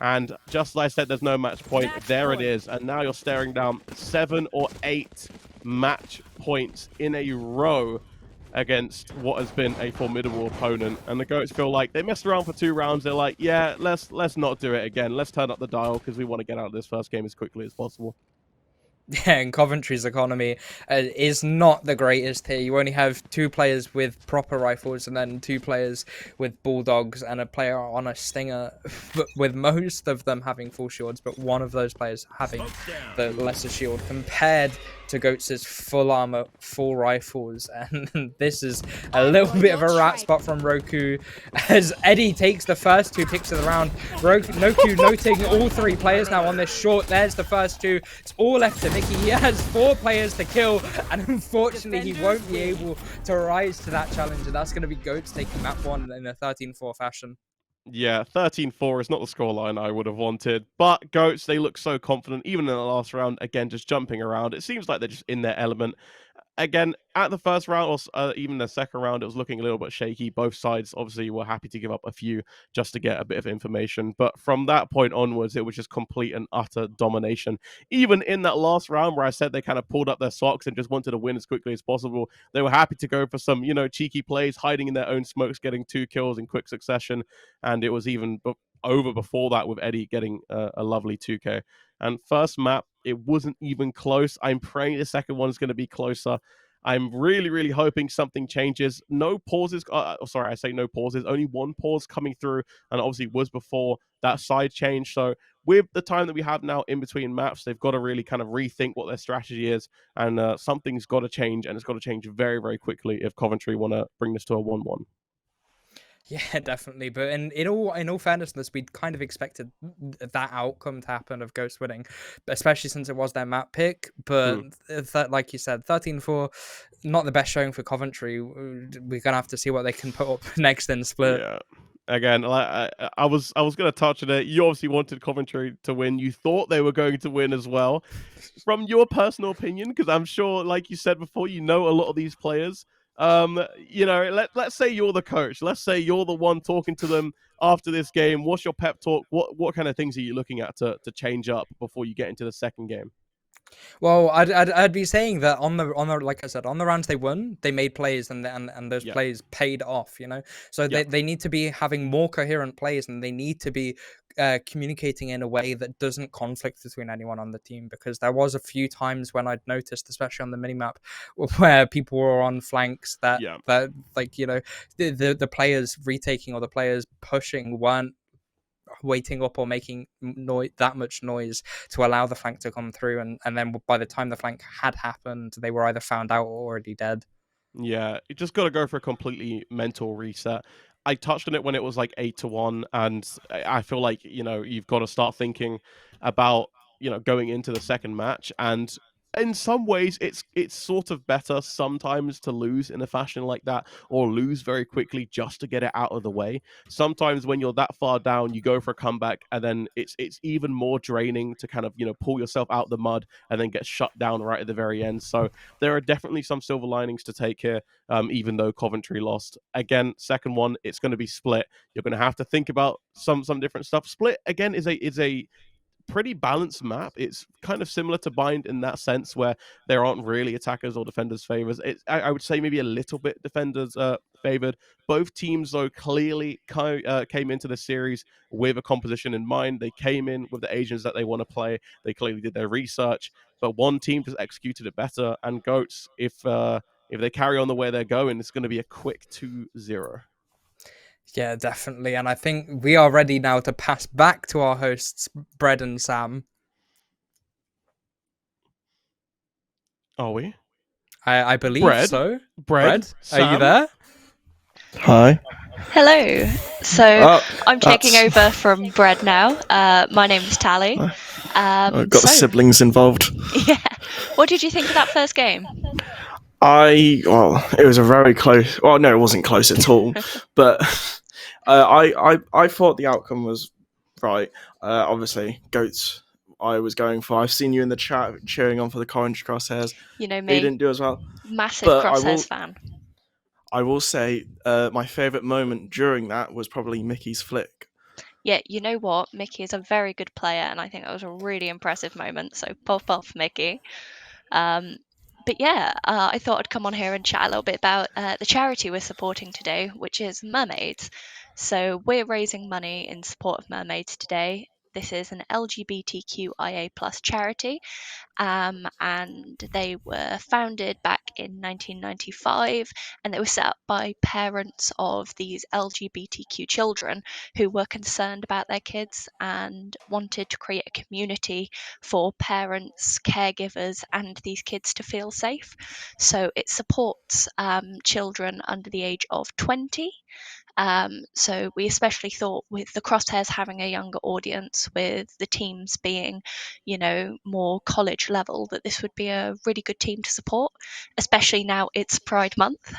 And just as I said, there's no match point. There it is. And now you're staring down 7 or 8 match points in a row against what has been a formidable opponent. And the Goats feel like they messed around for 2 rounds. They're like, yeah, let's not do it again. Let's turn up the dial because we want to get out of this first game as quickly as possible. Yeah, and Coventry's economy is not the greatest here. You only have 2 players with proper rifles and then 2 players with bulldogs and a player on a stinger, with most of them having full shields, but one of those players having the lesser shield compared to Goats' full armor, full rifles. And this is a little bit of a rat spot from Roku as Eddie takes the first 2 picks of the round. Noku noting all 3 players now on this short. There's the first 2. It's all left to Mickey. He has 4 players to kill, and unfortunately he won't be able to rise to that challenge, and that's going to be Goats taking map 1 in a 13-4 fashion. Yeah, 13-4 is not the scoreline I would have wanted, but Goats, they look so confident, even in the last round, again, just jumping around. It seems like they're just in their element. Again, at the first round, or even the second round, it was looking a little bit shaky. Both sides, obviously, were happy to give up a few just to get a bit of information. But from that point onwards, it was just complete and utter domination. Even in that last round where I said they kind of pulled up their socks and just wanted to win as quickly as possible, they were happy to go for some, cheeky plays, hiding in their own smokes, getting 2 kills in quick succession. And it was even over before that with Eddie getting a lovely 2K. And first map, it wasn't even close. I'm praying the second one is going to be closer. I'm really, really hoping something changes. No pauses. Sorry, I say no pauses. Only 1 pause coming through, and obviously was before that side change. So with the time that we have now in between maps, they've got to really kind of rethink what their strategy is, and something's got to change, and it's got to change very, very quickly if Coventry want to bring this to a 1-1. Yeah, definitely. But in all fairness, we'd kind of expected that outcome to happen of Ghost winning, especially since it was their map pick. But like you said, 13-4, not the best showing for Coventry. We're gonna have to see what they can put up next in Split. Yeah. Again, I was going to touch on it. You obviously wanted Coventry to win. You thought they were going to win as well. From your personal opinion, because I'm sure, like you said before, you know a lot of these players. Let's say you're the coach. Let's say you're the one talking to them after this game? What's your pep talk? What kind of things are you looking at to change up before you get into the second game? Well, I'd be saying that on the like I said, on the rounds they won, they made plays, and those Yeah. plays paid off. So Yeah. they need to be having more coherent plays, and they need to be communicating in a way that doesn't conflict between anyone on the team. Because there was a few times when I'd noticed, especially on the minimap, where people were on flanks that Yeah. like the players retaking or the players pushing weren't waiting up or making that much noise to allow the flank to come through, and then by the time the flank had happened, they were either found out or already dead. Yeah, you just got to go for a completely mental reset. I touched on it when it was like 8-1, and I feel like you've got to start thinking about going into the second match. And in some ways, it's sort of better sometimes to lose in a fashion like that, or lose very quickly just to get it out of the way. Sometimes when you're that far down, you go for a comeback, and then it's even more draining to kind of pull yourself out of the mud and then get shut down right at the very end. So there are definitely some silver linings to take here, even though Coventry lost. Again, second one, it's going to be split. You're going to have to think about some different stuff. Split, again, is a pretty balanced map. It's kind of similar to Bind in that sense, where there aren't really attackers or defenders favors. I would say maybe a little bit defenders favored. Both teams, though, clearly came into the series with a composition in mind. They came in with the agents that they want to play. They clearly did their research, but one team just executed it better. And Goats, if they carry on the way they're going, it's going to be a quick 2-0. Yeah, definitely. And I think we are ready now to pass back to our hosts, Bread and Sam. Are we? I believe Bread? so. Bread? Are you Sam? there? Hi. Hello. So I'm taking that's- over from Bread now. My name is Tally. I've got so, siblings involved. yeah. What did you think of that first game? It was a very close. Well, no, it wasn't close at all. But I thought the outcome was right. Obviously, Goats. I was going for. I've seen you in the chat cheering on for the Coventry Crosshairs. You know They me, didn't do as well. massive But Crosshairs fan. I will say my favourite moment during that was probably Mickey's flick. Yeah, you know what? Mickey is a very good player, and I think that was a really impressive moment. So pop off, Mickey. But yeah, I thought I'd come on here and chat a little bit about the charity we're supporting today, which is Mermaids. So we're raising money in support of Mermaids today. This is an LGBTQIA+ charity, and they were founded back in 1995, and they were set up by parents of these LGBTQ children who were concerned about their kids and wanted to create a community for parents, caregivers, and these kids to feel safe. So it supports children under the age of 20. So we especially thought with the Crosshairs having a younger audience, with the teams being, more college level, that this would be a really good team to support, especially now it's Pride Month.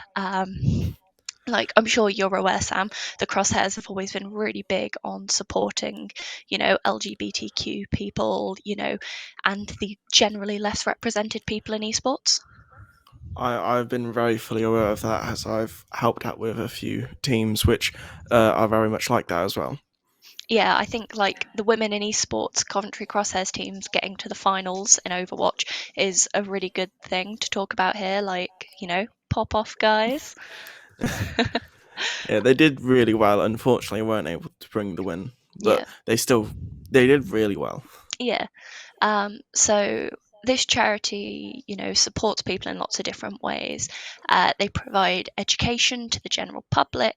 Like I'm sure you're aware, Sam, the Crosshairs have always been really big on supporting, LGBTQ people, and the generally less represented people in esports. I've been very fully aware of that, as I've helped out with a few teams which are very much like that as well. Yeah, I think like the women in esports Coventry Crosshairs teams getting to the finals in Overwatch is a really good thing to talk about here. Like, pop off, guys. Yeah, they did really well. Unfortunately, weren't able to bring the win, but Yeah. they did really well. Yeah. So this charity, supports people in lots of different ways. They provide education to the general public,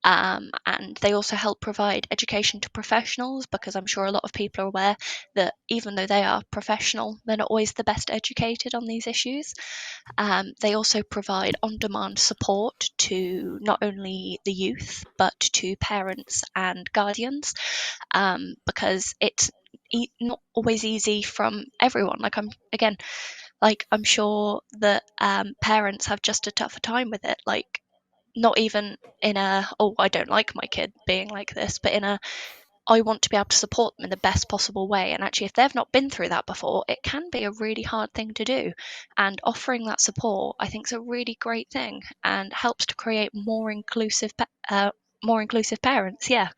and they also help provide education to professionals, because I'm sure a lot of people are aware that even though they are professional, they're not always the best educated on these issues. They also provide on-demand support to not only the youth, but to parents and guardians, because it's not always easy from everyone. I'm sure that parents have just a tougher time with it. Like, not even in a, oh, I don't like my kid being like this, but in a, I want to be able to support them in the best possible way. And actually, if they've not been through that before, it can be a really hard thing to do. And offering that support, I think, is a really great thing and helps to create more inclusive more inclusive parents. Yeah.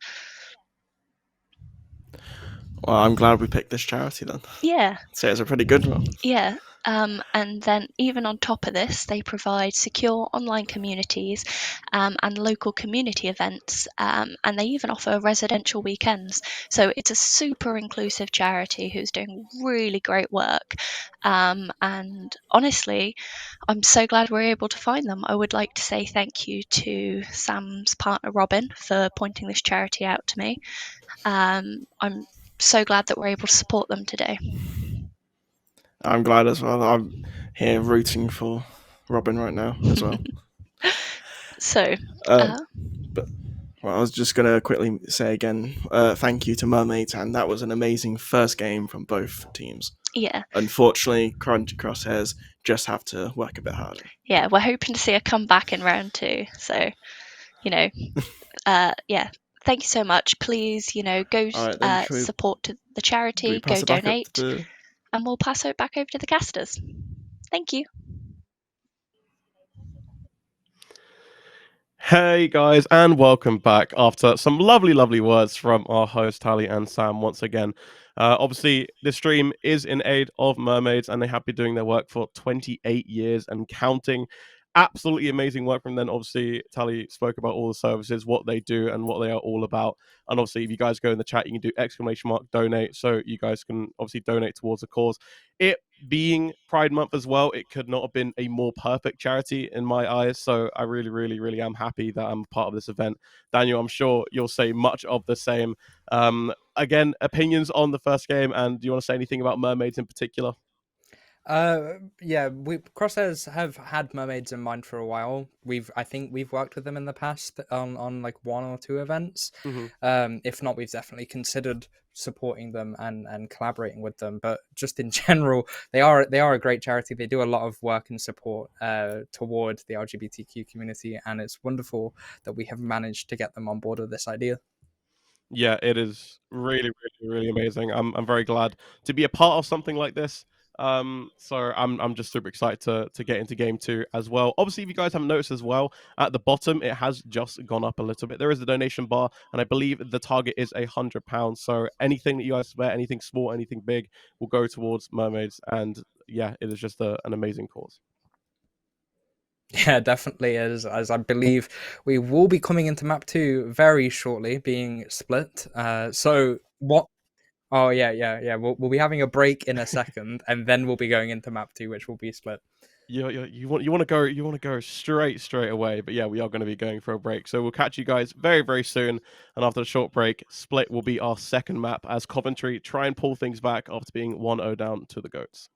Well, I'm glad we picked this charity then. Yeah. So it's a pretty good one. Yeah. And then even on top of this, they provide secure online communities and local community events, and they even offer residential weekends. So it's a super inclusive charity who's doing really great work. And honestly, I'm so glad we're able to find them. I would like to say thank you to Sam's partner Robin for pointing this charity out to me. I'm so glad that we're able to support them today. I'm glad as well. I'm here rooting for Robin right now as well. So, But well, I was just going to quickly say again, thank you to Mermaids, and that was an amazing first game from both teams. yeah, Unfortunately, Crosshairs just have to work a bit harder. yeah, we're hoping to see a comeback in round 2. So, yeah, thank you so much. Please, go All right, then, support to the we charity, pass go it back up donate, to the... and we'll pass it back over to the casters. Thank you. Hey guys, and welcome back after some lovely words from our host Tally and Sam once again. Obviously, this stream is in aid of Mermaids, and they have been doing their work for 28 years and counting. Absolutely amazing work from them. Obviously, Tally spoke about all the services, what they do, and what they are all about. And obviously, if you guys go in the chat, you can do !donate, so you guys can obviously donate towards the cause. It being Pride Month as well, it could not have been a more perfect charity in my eyes. So I really am happy that I'm part of this event. Daniel, I'm sure you'll say much of the same. Again, opinions on the first game, and do you want to say anything about Mermaids in particular? Yeah, Crosshairs have had Mermaids in mind for a while. I think we've worked with them in the past on like 1 or 2 events. If not, we've definitely considered supporting them and collaborating with them. But just in general, they are a great charity. They do a lot of work and support toward the LGBTQ community, and it's wonderful that we have managed to get them on board with this idea. Yeah, it is really amazing. I'm very glad to be a part of something like this. So I'm just super excited to get into game 2 as well. Obviously, if you guys haven't noticed as well, at the bottom it has just gone up a little bit. There is a donation bar, and I believe the target is £100. So anything that you guys spare, anything small, anything big, will go towards Mermaids. And yeah, it is just an amazing cause. Yeah, definitely is. As I believe we will be coming into map 2 very shortly, being split. So what? Oh yeah. We'll be having a break in a second, and then we'll be going into map 2, which will be split. You want to go straight away, but yeah, we are going to be going for a break. So we'll catch you guys very soon. And after the short break, split will be our second map as Coventry try and pull things back after being 1-0 down to the Goats.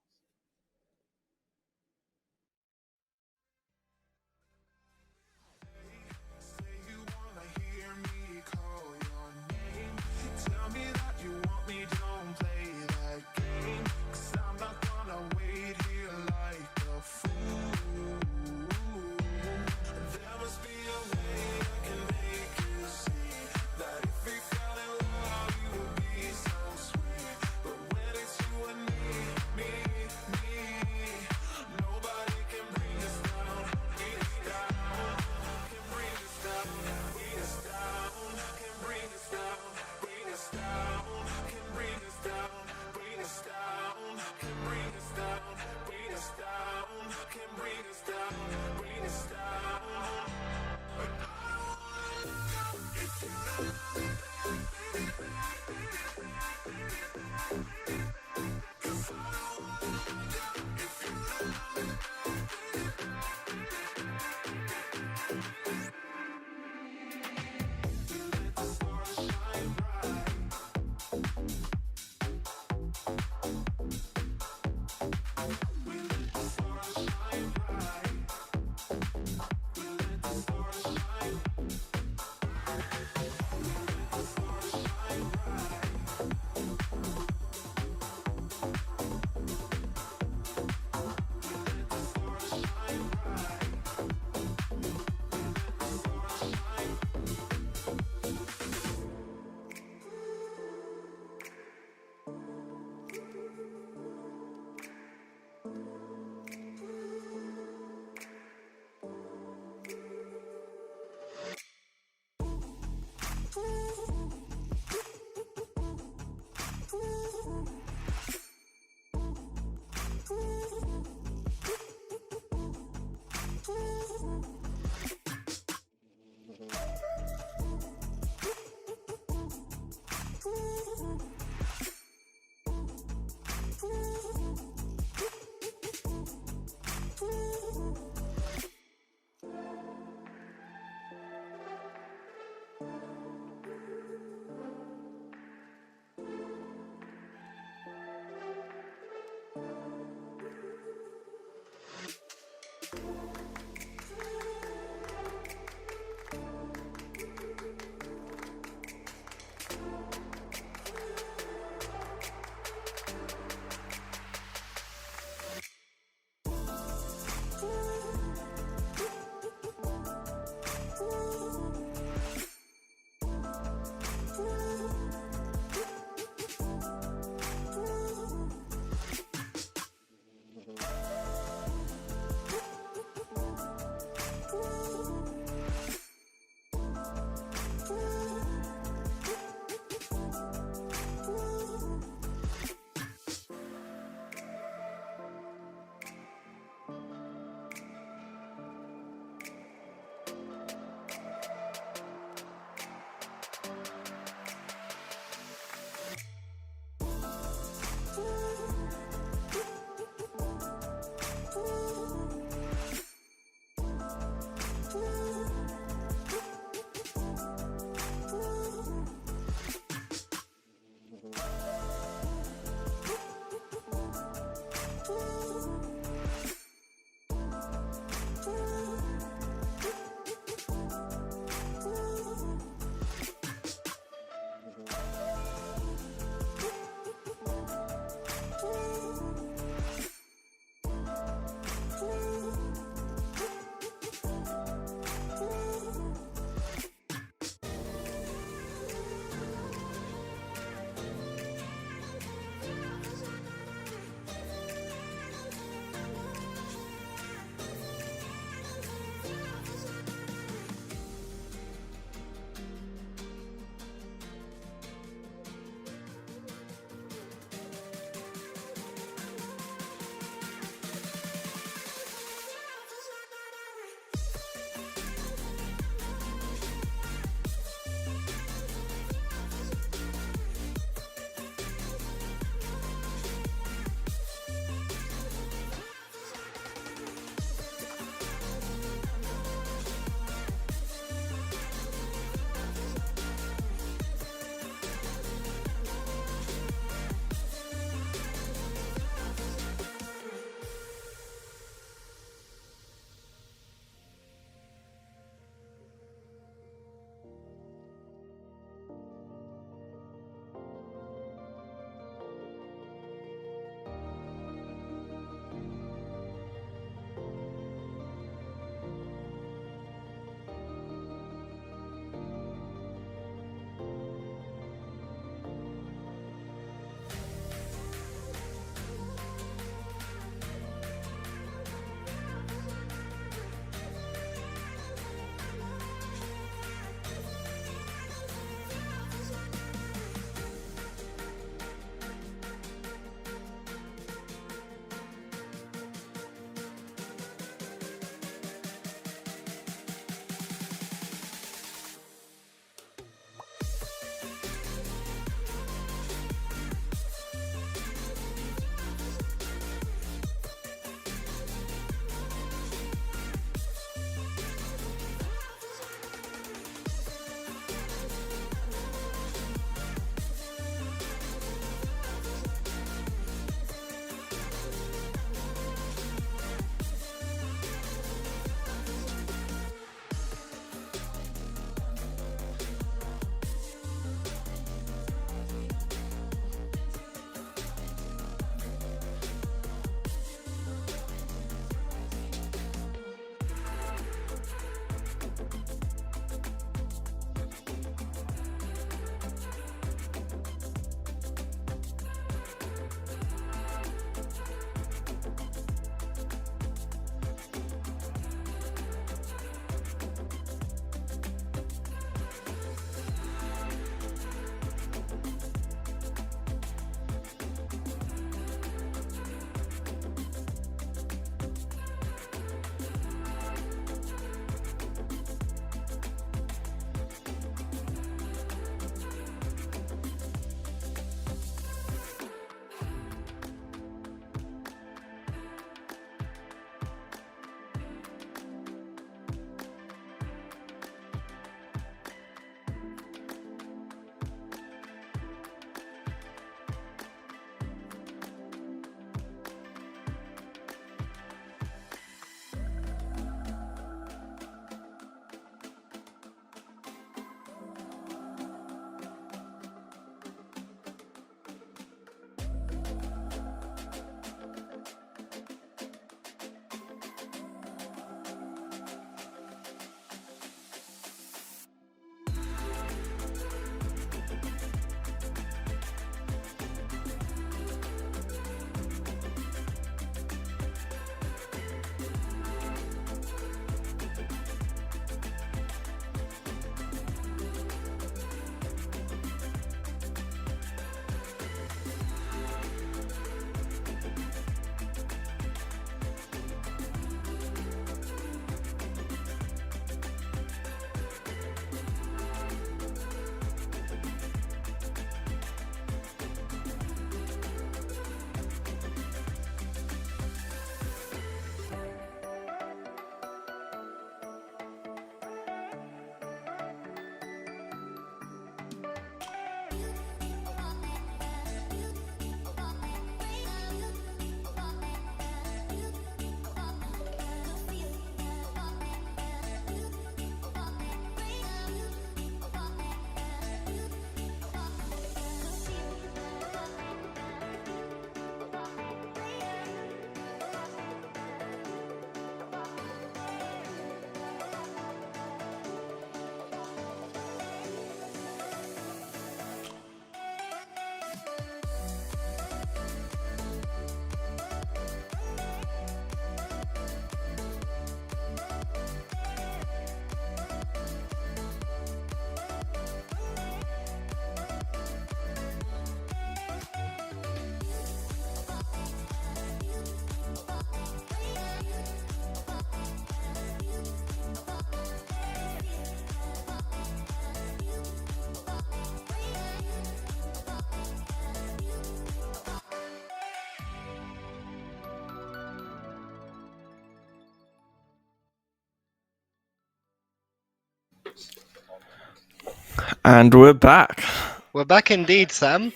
And we're back. We're back indeed, Sam.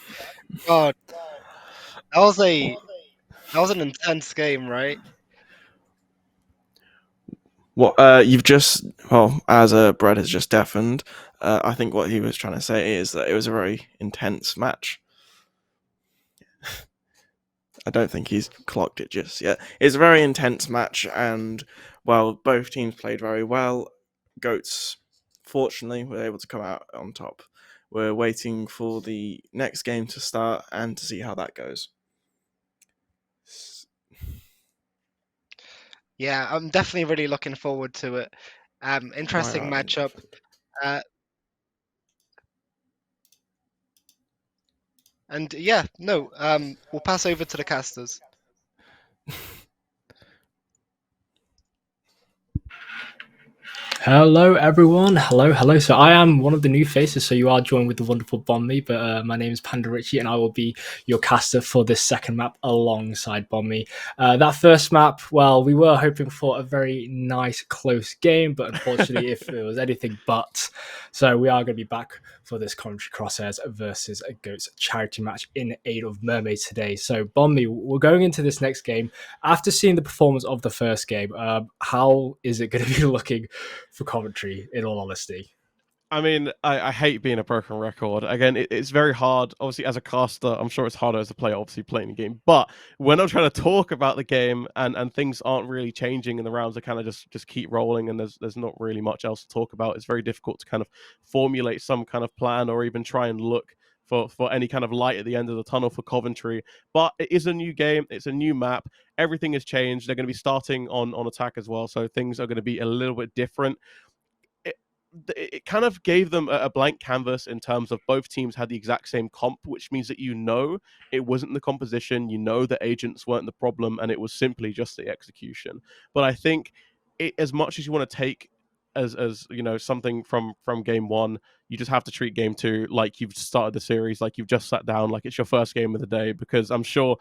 God, that was an intense game, right? What you've just as Brad has just deafened, I think what he was trying to say is that it was a very intense match. I don't think he's clocked it just yet. It's a very intense match, and well, both teams played very well. Goats, fortunately, were able to come out on top. We're waiting for the next game to start and to see how that goes. Yeah, I'm definitely really looking forward to it. Interesting matchup. And yeah, no, we'll pass over to the casters. Hello, everyone. Hello. So I am one of the new faces. So you are joined with the wonderful Bonmi, but my name is Panda Richie, and I will be your caster for this second map alongside Bonmi. That first map, well, we were hoping for a very nice, close game, but unfortunately, if it was anything but. So we are going to be back for this Coventry Crosshairs versus a Goats charity match in aid of Mermaids today. So Bonmi, we're going into this next game. After seeing the performance of the first game, how is it going to be looking for Coventry, in all honesty? I mean, I hate being a broken record. Again, it's very hard. Obviously, as a caster, I'm sure it's harder as a player, obviously, playing the game. But when I'm trying to talk about the game and things aren't really changing and the rounds are kind of just keep rolling and there's not really much else to talk about, it's very difficult to kind of formulate some kind of plan or even try and look for any kind of light at the end of the tunnel for Coventry. But it is a new game. It's a new map. Everything has changed. They're going to be starting on attack as well. So things are going to be a little bit different. It kind of gave them a blank canvas in terms of both teams had the exact same comp, which means that it wasn't the composition, the agents weren't the problem, and it was simply just the execution. But I think as much as you want to take as something from game one, you just have to treat game two like you've started the series, like you've just sat down, like it's your first game of the day, because I'm sure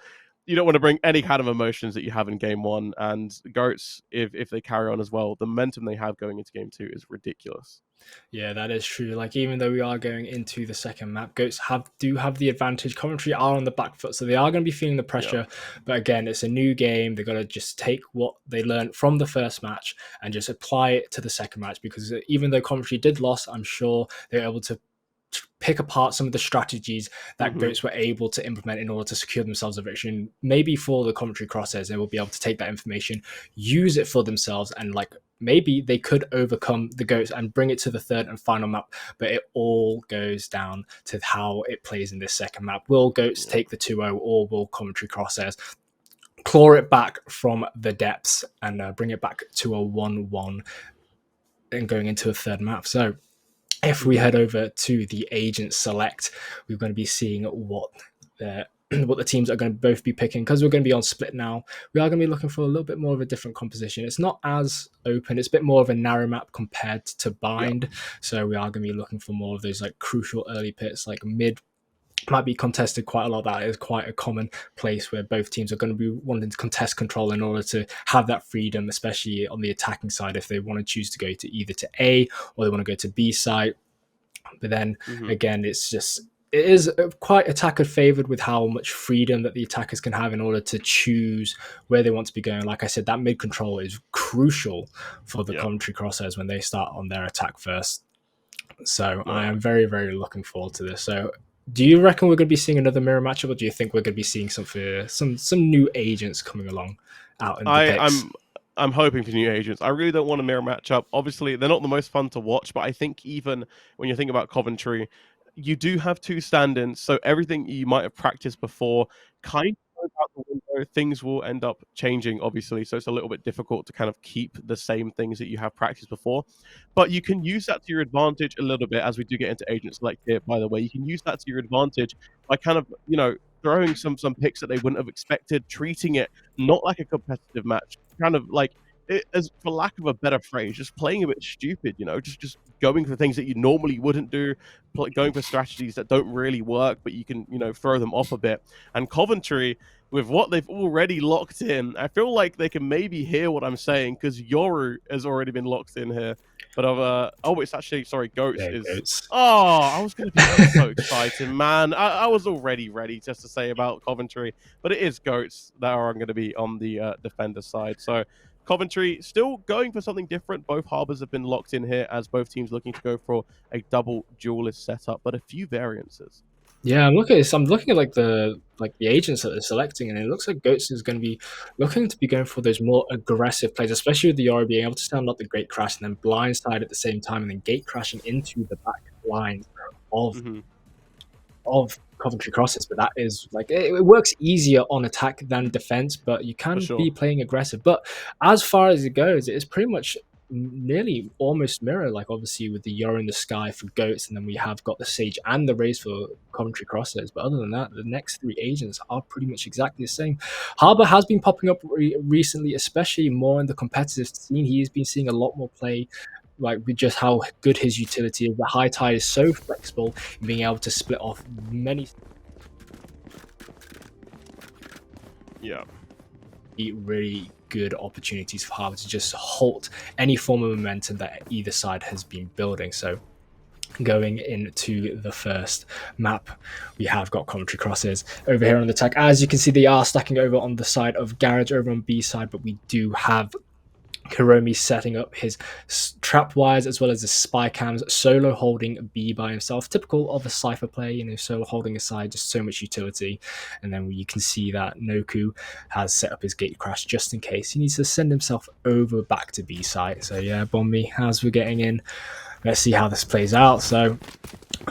you don't want to bring any kind of emotions that you have in game one. And Goats, if they carry on as well, the momentum they have going into game two is ridiculous. Yeah, that is true. Like, even though we are going into the second map, Goats do have the advantage. Coventry are on the back foot, so they are going to be feeling the pressure. Yeah. But again, it's a new game. They've got to just take what they learned from the first match and just apply it to the second match, because even though Coventry did lose, I'm sure they were able to pick apart some of the strategies that Goats were able to implement in order to secure themselves a victory. Maybe for the Coventry Crosshairs, they will be able to take that information, use it for themselves, and maybe they could overcome the Goats and bring it to the third and final map. But it all goes down to how it plays in this second map. Will Goats take the 2-0, or will Coventry Crosshairs claw it back from the depths and bring it back to a 1-1 and going into a third map? So if we head over to the agent select, we're going to be seeing what the teams are going to both be picking, because we're going to be on split now. We are going to be looking for a little bit more of a different composition. It's not as open. It's a bit more of a narrow map compared to Bind. Yeah. So we are going to be looking for more of those crucial early pits, mid might be contested quite a lot. That is quite a common place where both teams are going to be wanting to contest control in order to have that freedom, especially on the attacking side, if they want to choose to go to either to A or they want to go to B side. But then again, it is quite attacker favored with how much freedom that the attackers can have in order to choose where they want to be going. Like I said, that mid control is crucial for the Coventry Crosshairs when they start on their attack first. So I am very, very looking forward to this. So do you reckon we're going to be seeing another mirror matchup, or do you think we're going to be seeing some new agents coming along out in the picks? I'm hoping for new agents. I really don't want a mirror matchup. Obviously, they're not the most fun to watch, but I think even when you think about Coventry, you do have two stand-ins, so everything you might have practiced before kind of goes out the window. Things will end up changing, obviously, so it's a little bit difficult to kind of keep the same things that you have practiced before. But you can use that to your advantage a little bit as we do get into agent select here, by the way. You can use that to your advantage by kind of, throwing some picks that they wouldn't have expected, treating it not like a competitive match, kind of as for lack of a better phrase, just playing a bit stupid, just going for things that you normally wouldn't do, going for strategies that don't really work, but you can, throw them off a bit. And Coventry, with what they've already locked in, I feel like they can maybe hear what I'm saying, because Yoru has already been locked in here. But oh, it's actually, sorry, Goats Yeah, is. Goats. Oh, I was going to be so excited, man. I was already ready just to say about Coventry, but it is Goats that are going to be on the defender side. So Coventry still going for something different. Both Harbours have been locked in here as both teams looking to go for a double duelist setup, but a few variances. Yeah, I'm looking at this. I'm looking at the agents that they're selecting, and it looks like Goats is going to be looking to be going for those more aggressive plays, especially with the Yori being able to stand up the Gate Crash and then blindside at the same time, and then gate crashing into the back line of Coventry Crosses. But that is it works easier on attack than defense, but you can sure. be playing aggressive. But as far as it goes, it's pretty much nearly almost mirror, like obviously with the Yori in the sky for Goats, and then we have got the Sage and the Raze for Coventry Crosshairs. But other than that, the next three agents are pretty much exactly the same. Harbour has been popping up recently, especially more in the competitive scene. He's been seeing a lot more play, like with just how good his utility is. The high tide is so flexible in being able to split off many really good opportunities for Harbour to just halt any form of momentum that either side has been building. So going into the first map, we have got Coventry Crosses over here on the attack. As you can see, they are stacking over on the side of Garage over on B side, but we do have Hiromi setting up his trap wires as well as the spy cams, solo holding B by himself, typical of a Cypher play, solo holding aside, just so much utility. And then you can see that Noku has set up his gate crash just in case he needs to send himself over back to B site. So yeah, Bombi, as we're getting in, let's see how this plays out. So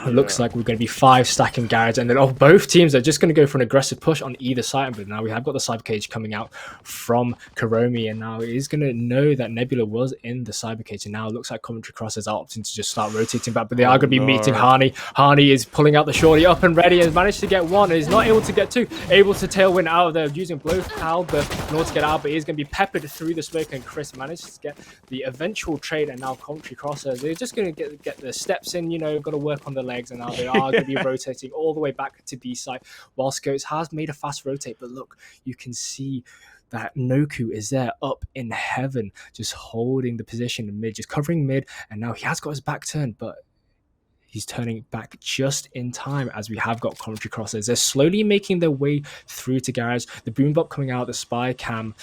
it looks like we're going to be 5 stacking Garage, and then both teams are just going to go for an aggressive push on either side. But now we have got the Cyber Cage coming out from Hiromi, and now he's going to know that Nebula was in the Cyber Cage, and now it looks like Coventry Crosses are opting to just start rotating back, but they are going to be meeting Hani. Hani is pulling out the shorty up and ready, and managed to get one, and is not able to get two, able to tailwind out of there, using Blow Albert in order to get out, but he's going to be peppered through the smoke, and Chris manages to get the eventual trade, and now Coventry Crosses, they're just going to get the steps in, got to work on the legs, and now they are going to be rotating all the way back to B side, whilst Goats has made a fast rotate. But look, you can see that Noku is there up in heaven, just holding the position in mid, just covering mid, and now he has got his back turned, but he's turning back just in time as we have got Coventry Crosses. They're slowly making their way through to Garage. The boom bop coming out, the spy cam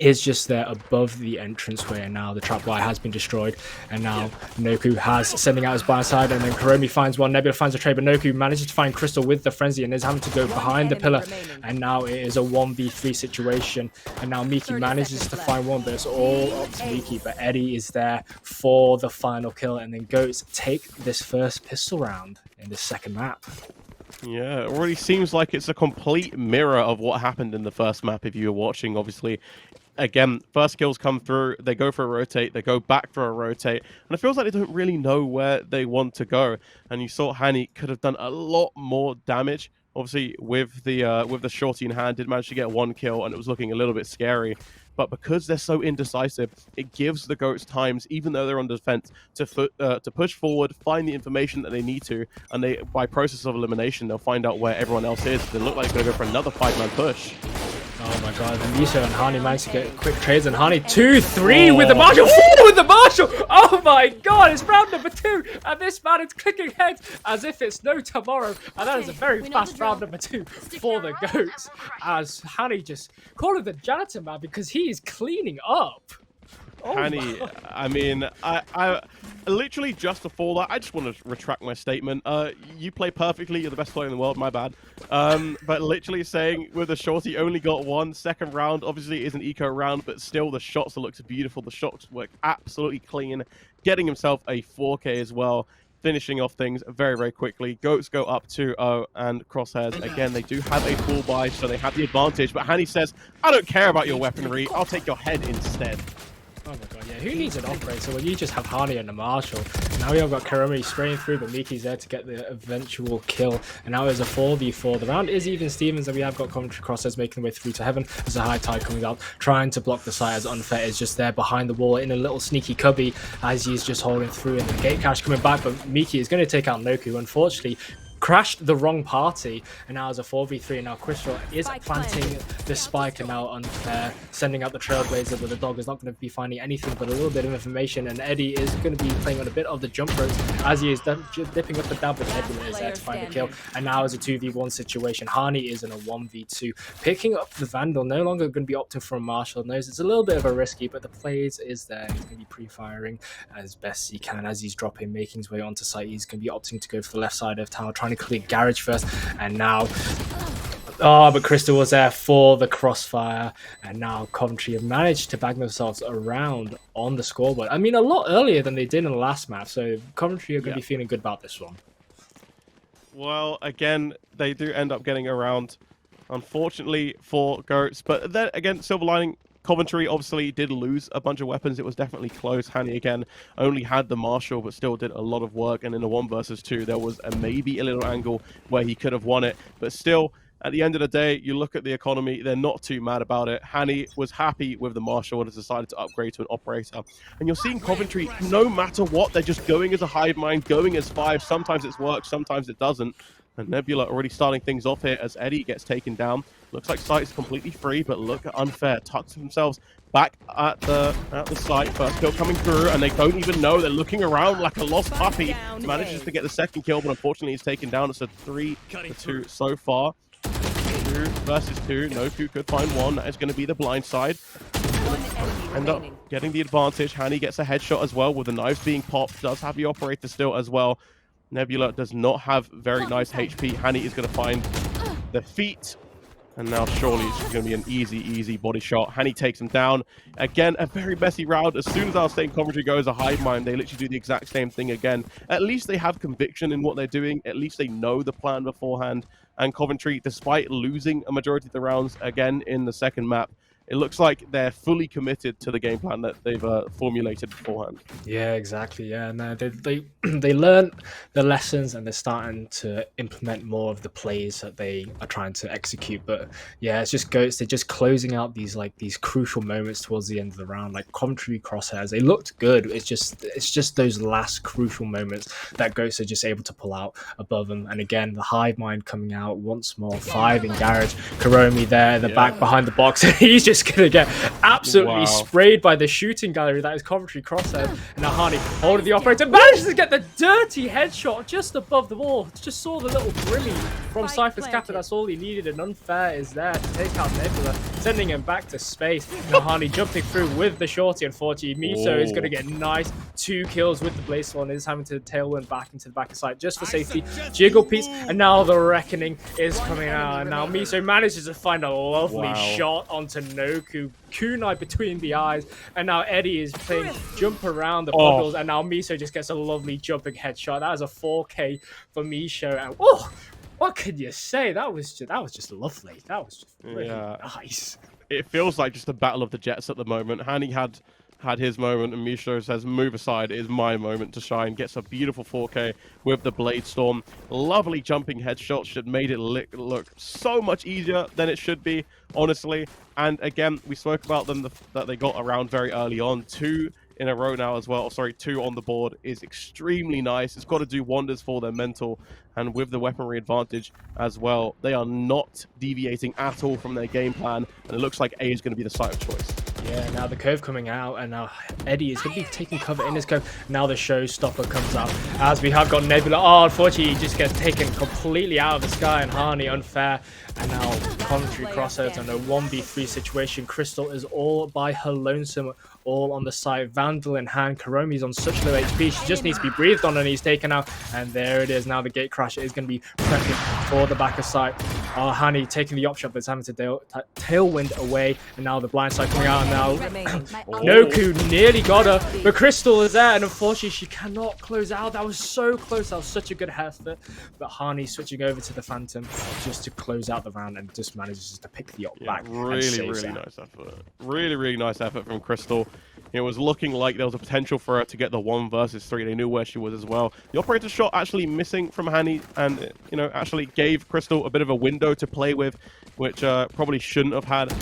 is just there above the entranceway, and now the trap wire has been destroyed, and now Noku has sending out his blind side, and then Hiromi finds one, Nebula finds a trade, but Noku manages to find Crystal with the frenzy and is having to go behind the pillar, and now it is a 1v3 situation, and now Miki manages to find one, but it's all up to Miki, but Eddie is there for the final kill, and then Goats take this first pistol round in the second map. Yeah, it already seems like it's a complete mirror of what happened in the first map if you were watching, obviously. Again, first kills come through, they go for a rotate, they go back for a rotate, and it feels like they don't really know where they want to go. And you saw Hani could have done a lot more damage. Obviously, with the shorty in hand, did manage to get 1 kill, and it was looking a little bit scary. But because they're so indecisive, it gives the Goats times, even though they're on defense, to push forward, find the information that they need to, and they, by process of elimination, they'll find out where everyone else is. They look like they're going to go for another 5-man push. Oh my god, and Miso and Hani managed to get quick trades, and Hani 2-3 with the Marshall, 4 with the Marshall! Oh my god, it's round number 2, and this man is clicking heads as if it's no tomorrow, and that is a very fast round number 2 for the Goats, as Hani just call it the janitor man because he is cleaning up. Oh Hani, I mean, I literally just before that, I just want to retract my statement. You play perfectly, you're the best player in the world, my bad. But literally saying with the shorty only got 1 second round, obviously it is an eco round, but still the shots looked beautiful, the shots work absolutely clean, getting himself a 4K as well, finishing off things very, very quickly. Goats go up 2-0, and Crosshairs, again, they do have a full buy, so they have the advantage, but Hani says, I don't care about your weaponry, I'll take your head instead. Oh my god, yeah, who needs an operator when you just have Hani and the Marshall? Now we have got Hiromi spraying through, but Miki's there to get the eventual kill. And now it's a 4v4. The round is even Stevens, and we have got Coventry Crosshairs making their way through to heaven as the high tide comes out, trying to block the site as Unfair is just there behind the wall in a little sneaky cubby as he's just holding through, and the gate cash coming back, but Miki is going to take out Noku. Unfortunately, crashed the wrong party, and now it's a 4v3, and now Crystal is planting the spike, and now Unfair sending out the Trailblazer, but the dog is not going to be finding anything but a little bit of information, and Eddie is going to be playing on a bit of the jump ropes as he is dipping up the dab, but Nebula is there to find the kill, and now it's a 2v1 situation. Hani is in a 1v2, picking up the Vandal, no longer going to be opting for a Marshall. Knows it's a little bit of a risky, but the plays is there. He's going to be pre-firing as best he can as he's dropping, making his way onto site. He's going to be opting to go for the left side of tower, trying to clear Garage first, and now but Crystal was there for the crossfire, and now Coventry have managed to bag themselves around on the scoreboard. I mean, a lot earlier than they did in the last match, so Coventry are going to be feeling good about this one. Well, again, they do end up getting around, unfortunately for Goats, but then again, silver lining, Coventry obviously did lose a bunch of weapons. It was definitely close. Hani again only had the Marshall, but still did a lot of work, and in a 1 versus 2 there was maybe a little angle where he could have won it, but still, at the end of the day, you look at the economy, they're not too mad about it. Hani was happy with the Marshall and has decided to upgrade to an operator. And you're seeing Coventry, no matter what, they're just going as a hive mind, going as 5. Sometimes it's worked, sometimes it doesn't. And Nebula already starting things off here as Eddie gets taken down. Looks like site is completely free, but look at Unfair. Tucks themselves back at the site. First kill coming through, and they don't even know. They're looking around like a lost puppy. Manages to get the second kill, but unfortunately he's taken down. It's a 3-2 so far. 2 versus 2. Noku could find one. That is going to be the blind side. End up getting the advantage. Hani gets a headshot as well with the knives being popped. Does have the operator still as well. Nebula does not have very nice HP. Hani is going to find the feet. And now surely it's going to be an easy body shot. Hani takes him down. Again, a very messy round. As soon as I was saying Coventry goes a hive mind, they literally do the exact same thing again. At least they have conviction in what they're doing. At least they know the plan beforehand. And Coventry, despite losing a majority of the rounds again in the second map, it looks like they're fully committed to the game plan that they've formulated beforehand. Yeah, exactly. Yeah, no, they learned the lessons and they're starting to implement more of the plays that they are trying to execute. But yeah, it's just Goats. They're just closing out these crucial moments towards the end of the round, like Coventry Crosshairs. They looked good. It's just those last crucial moments that Goats are just able to pull out above them. And again, the hive mind coming out once more. 5 in Garage. Karomi there in the back behind the box. He's just gonna get absolutely sprayed by the shooting gallery that is Coventry Crosshair. And now Hani holding the operator, manages to get the dirty headshot just above the wall. Just saw the little Brimmy from Cypher's Kappa. That's all he needed, and Unfair is there to take out Nebula, sending him back to space. Now Hani jumping through with the shorty. Unfortunately, Miso is gonna get nice 2 kills with the Blaze Swan. Is having to tailwind back into the back of sight just for safety. Jiggle piece, and now the reckoning is coming out. And now Miso manages to find a lovely shot onto Noku. Kunai between the eyes, and now Eddie is playing jump around the bubbles, and now Miso just gets a lovely jumping headshot. That is a 4K for Miso, and what can you say? That was just lovely. That was just really nice. It feels like just a battle of the Jets at the moment. Hani had his moment, and Misho says, move aside, it is my moment to shine. Gets a beautiful 4K with the Blade Storm. Lovely jumping headshot. Should made it look so much easier than it should be, honestly. And again, we spoke about them, that they got around very early on. 2 in a row now as well. Sorry, 2 on the board is extremely nice. It's got to do wonders for their mental, and with the weaponry advantage as well, they are not deviating at all from their game plan, and it looks like A is going to be the site of choice. Yeah, now the curve coming out, and now Eddie is going to be taking cover in his curve. Now the showstopper comes out, as we have got Nebula. Oh, unfortunately, he just gets taken completely out of the sky, and Hani Unfair. And now Coventry Crosshairs on a 1v3 situation. Crystal is all by her lonesome, all on the side. Vandal in hand. Karomi's on such low HP. She just needs to be breathed on, and he's taken out. And there it is. Now the gate crash is going to be prepping for the back of sight. Hani taking the op shot, but it's having to tailwind away. And now the blind side coming out. And now Noku nearly got her, but Crystal is there, and unfortunately she cannot close out. That was so close. That was such a good effort. But Hani switching over to the Phantom just to close out the round, and just manages to pick the op back. Really nice effort. Really nice effort from Crystal. It was looking like there was a potential for her to get the 1 versus 3. They knew where she was as well. The operator shot actually missing from Hani, and actually gave Crystal a bit of a window to play with, which probably shouldn't have had.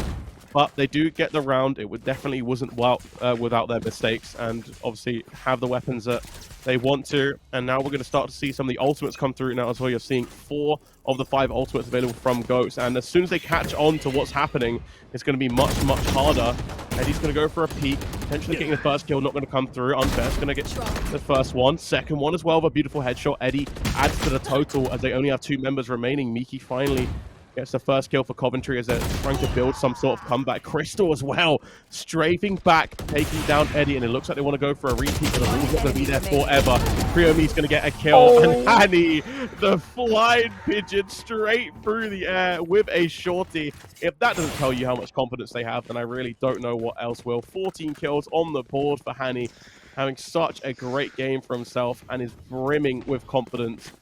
But they do get the round. It definitely wasn't without their mistakes, and obviously have the weapons that They want to, and now we're going to start to see some of the ultimates come through now as well. You're seeing 4 of the 5 ultimates available from Goats, and as soon as they catch on to what's happening, it's going to be much harder. Eddie's going to go for a peek, potentially getting the first kill, not going to come through. Unfair's going to get the first one, second one as well, with a beautiful headshot. Eddie adds to the total as they only have 2 members remaining. Miki finally gets the first kill for Coventry as they're trying to build some sort of comeback. Crystal as well, strafing back, taking down Eddie, and it looks like they want to go for a repeat, but the rule's not going to be there forever. Priomi's going to get a kill, and Hanny, the flying pigeon, straight through the air with a shorty. If that doesn't tell you how much confidence they have, then I really don't know what else will. 14 kills on the board for Hanny, having such a great game for himself and is brimming with confidence.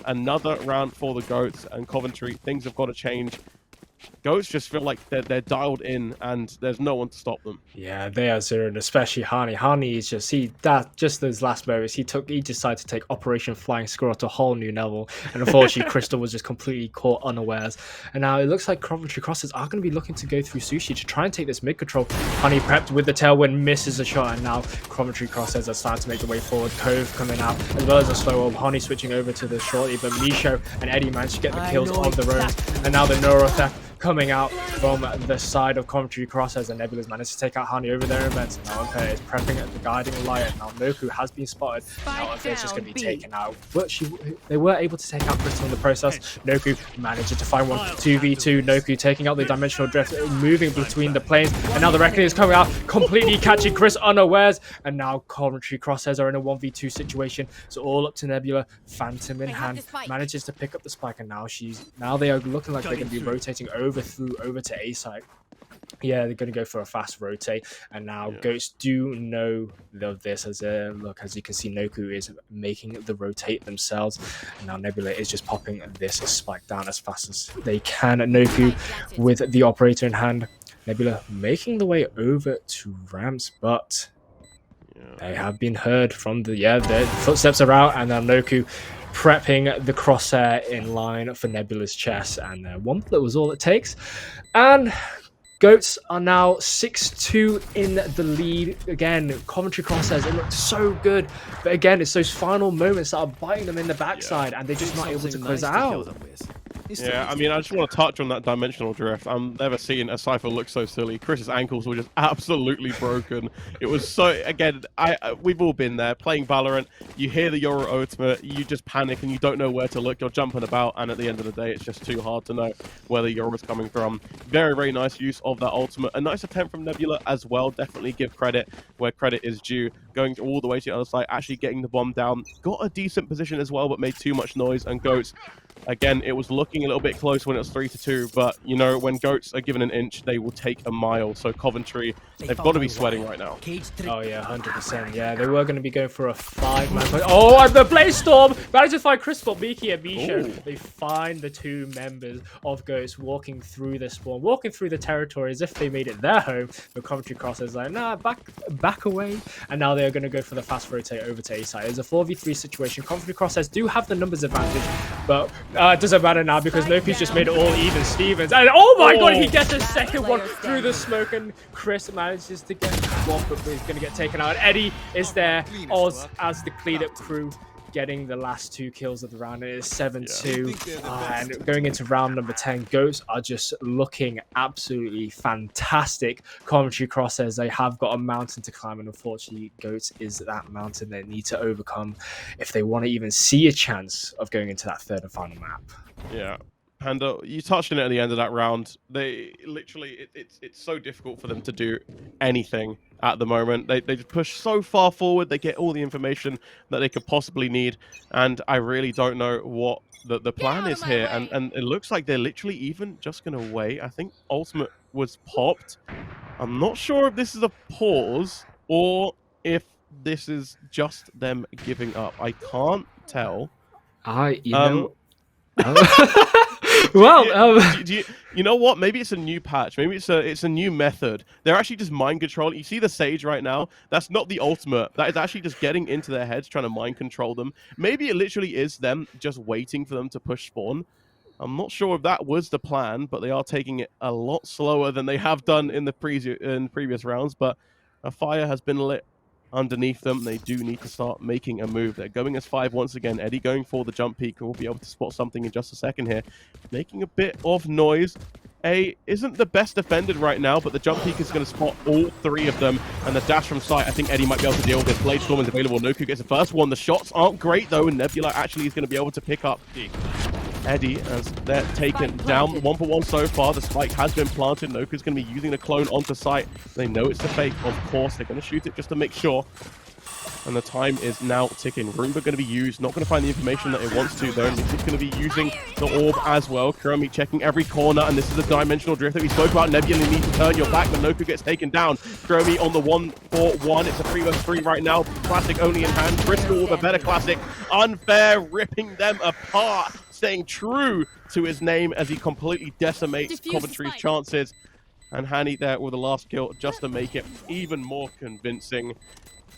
Another round for the Goats and Coventry. Things have got to change. Goats just feel like they're dialed in and there's no one to stop them. Yeah, they are zero, and especially Hani. Hani is just those last moments he decided to take Operation Flying Squirrel to a whole new level, and unfortunately Crystal was just completely caught unawares. And now it looks like Coventry Crosshairs are going to be looking to go through Sushi to try and take this mid control. Hani prepped with the tailwind, misses a shot, and now Coventry Crosshairs are starting to make the way forward. Cove coming out as well as a slow orb. Hani switching over to the shorty, but Misho and Eddie managed to get the kills on their own, and now the Neuro Theft coming out from the side of Coventry Crosshairs, and Nebula's managed to take out Hani over there in vents. Now Unfair is prepping at the guiding light, and now Noku has been spotted. Now Unfair's just going to be taken out. But they were able to take out Crystal in the process. Noku managed to find one 2v2. Noku taking out the dimensional drift, moving between the planes, and now the Reckoning is coming out, completely catching Chris unawares, and now Coventry Crosshairs are in a 1v2 situation. So all up to Nebula, Phantom in hand, manages to pick up the spike, and now they are looking like they're going to be rotating over to A side. Yeah, they're going to go for a fast rotate, and now Goats do know of this. As you can see, Noku is making the rotate themselves, and now Nebula is just popping this spike down as fast as they can. Noku with the operator in hand, Nebula making the way over to ramps, but they have been heard from their footsteps are out, and now Noku prepping the crosshair in line for Nebula's chest, and one bullet was all it takes. And Goats are now 6-2 in the lead. Again, Coventry Crosshairs, it looked so good, but again, it's those final moments that are biting them in the backside, and they're just not able to close out. Yeah, I mean, I just want to touch on that dimensional drift. I've never seen a Cypher look so silly. Chris's ankles were just absolutely broken. It was so, again, we've all been there. Playing Valorant, you hear the Yoru ultimate, you just panic and you don't know where to look. You're jumping about, and at the end of the day, it's just too hard to know where the Yoru's coming from. Very, very nice use of that ultimate. A nice attempt from Nebula as well. Definitely give credit where credit is due. Going all the way to the other side, actually getting the bomb down. Got a decent position as well, but made too much noise. And Goats, again, it was looking a little bit close when it was 3-2, but you know, when Goats are given an inch, they will take a mile. So Coventry, they've got to be sweating right now. Oh yeah, 100%. Yeah, they were going to be going for a 5-man fight. Oh, and the Blaze Storm managed to find Crystal, Miki, and Misho. They find the 2 members of Ghosts walking through the spawn, walking through the territory as if they made it their home. But Coventry Crosshairs like, nah, back away. And now they are going to go for the fast rotate over to A side. It's a 4v3 situation. Coventry Crosshairs do have the numbers advantage, but it doesn't matter now because Noku's just made it all even Stevens. And oh my god, he gets a second one through the smoke, and Chris manages to get one, but he's going to get taken out. Eddie is there as the cleanup crew, getting the last 2 kills of the round. It is 7-2. And going into round number 10, Goats are just looking absolutely fantastic. Coventry Crosshairs, they have got a mountain to climb, and unfortunately, Goats is that mountain they need to overcome if they want to even see a chance of going into that third and final map. Yeah. Panda, you touched on it at the end of that round. They literally, it's so difficult for them to do anything at the moment. They just push so far forward. They get all the information that they could possibly need, and I really don't know what the plan is here. And it looks like they're literally even just going to wait. I think Ultimate was popped. I'm not sure if this is a pause or if this is just them giving up. I can't tell. Well, you know what? Maybe it's a new patch. Maybe it's a new method. They're actually just mind controlling. You see the Sage right now? That's not the ultimate. That is actually just getting into their heads, trying to mind control them. Maybe it literally is them just waiting for them to push spawn. I'm not sure if that was the plan, but they are taking it a lot slower than they have done in the previous rounds. But a fire has been lit. underneath them. They do need to start making a move. They're going as 5 once again. Eddie going for the jump peak. We'll be able to spot something in just a second here. Making a bit of noise. A isn't the best defended right now, but the jump peak is going to spot all 3 of them. And the dash from sight, I think Eddie might be able to deal with this. Blade Storm is available. Noku gets the first one. The shots aren't great, though, and Nebula actually is going to be able to pick up Eddie as they're taken down 1-for-1 so far. The spike has been planted. Noku's going to be using the clone onto site. They know it's the fake, of course. They're going to shoot it just to make sure. And the time is now ticking. Roomba going to be used. Not going to find the information that it wants to, though. And it's going to be using the orb as well. Kurami checking every corner. And this is a dimensional drift that we spoke about. Nebula, you need to turn your back, but Noku gets taken down. Kurami on the 1-4-1. It's a 3-3 right now. Classic only in hand. Crystal with a better Classic. Unfair, ripping them apart. Staying true to his name as he completely decimates Coventry's chances. And Hani there with the last kill just to make it even more convincing.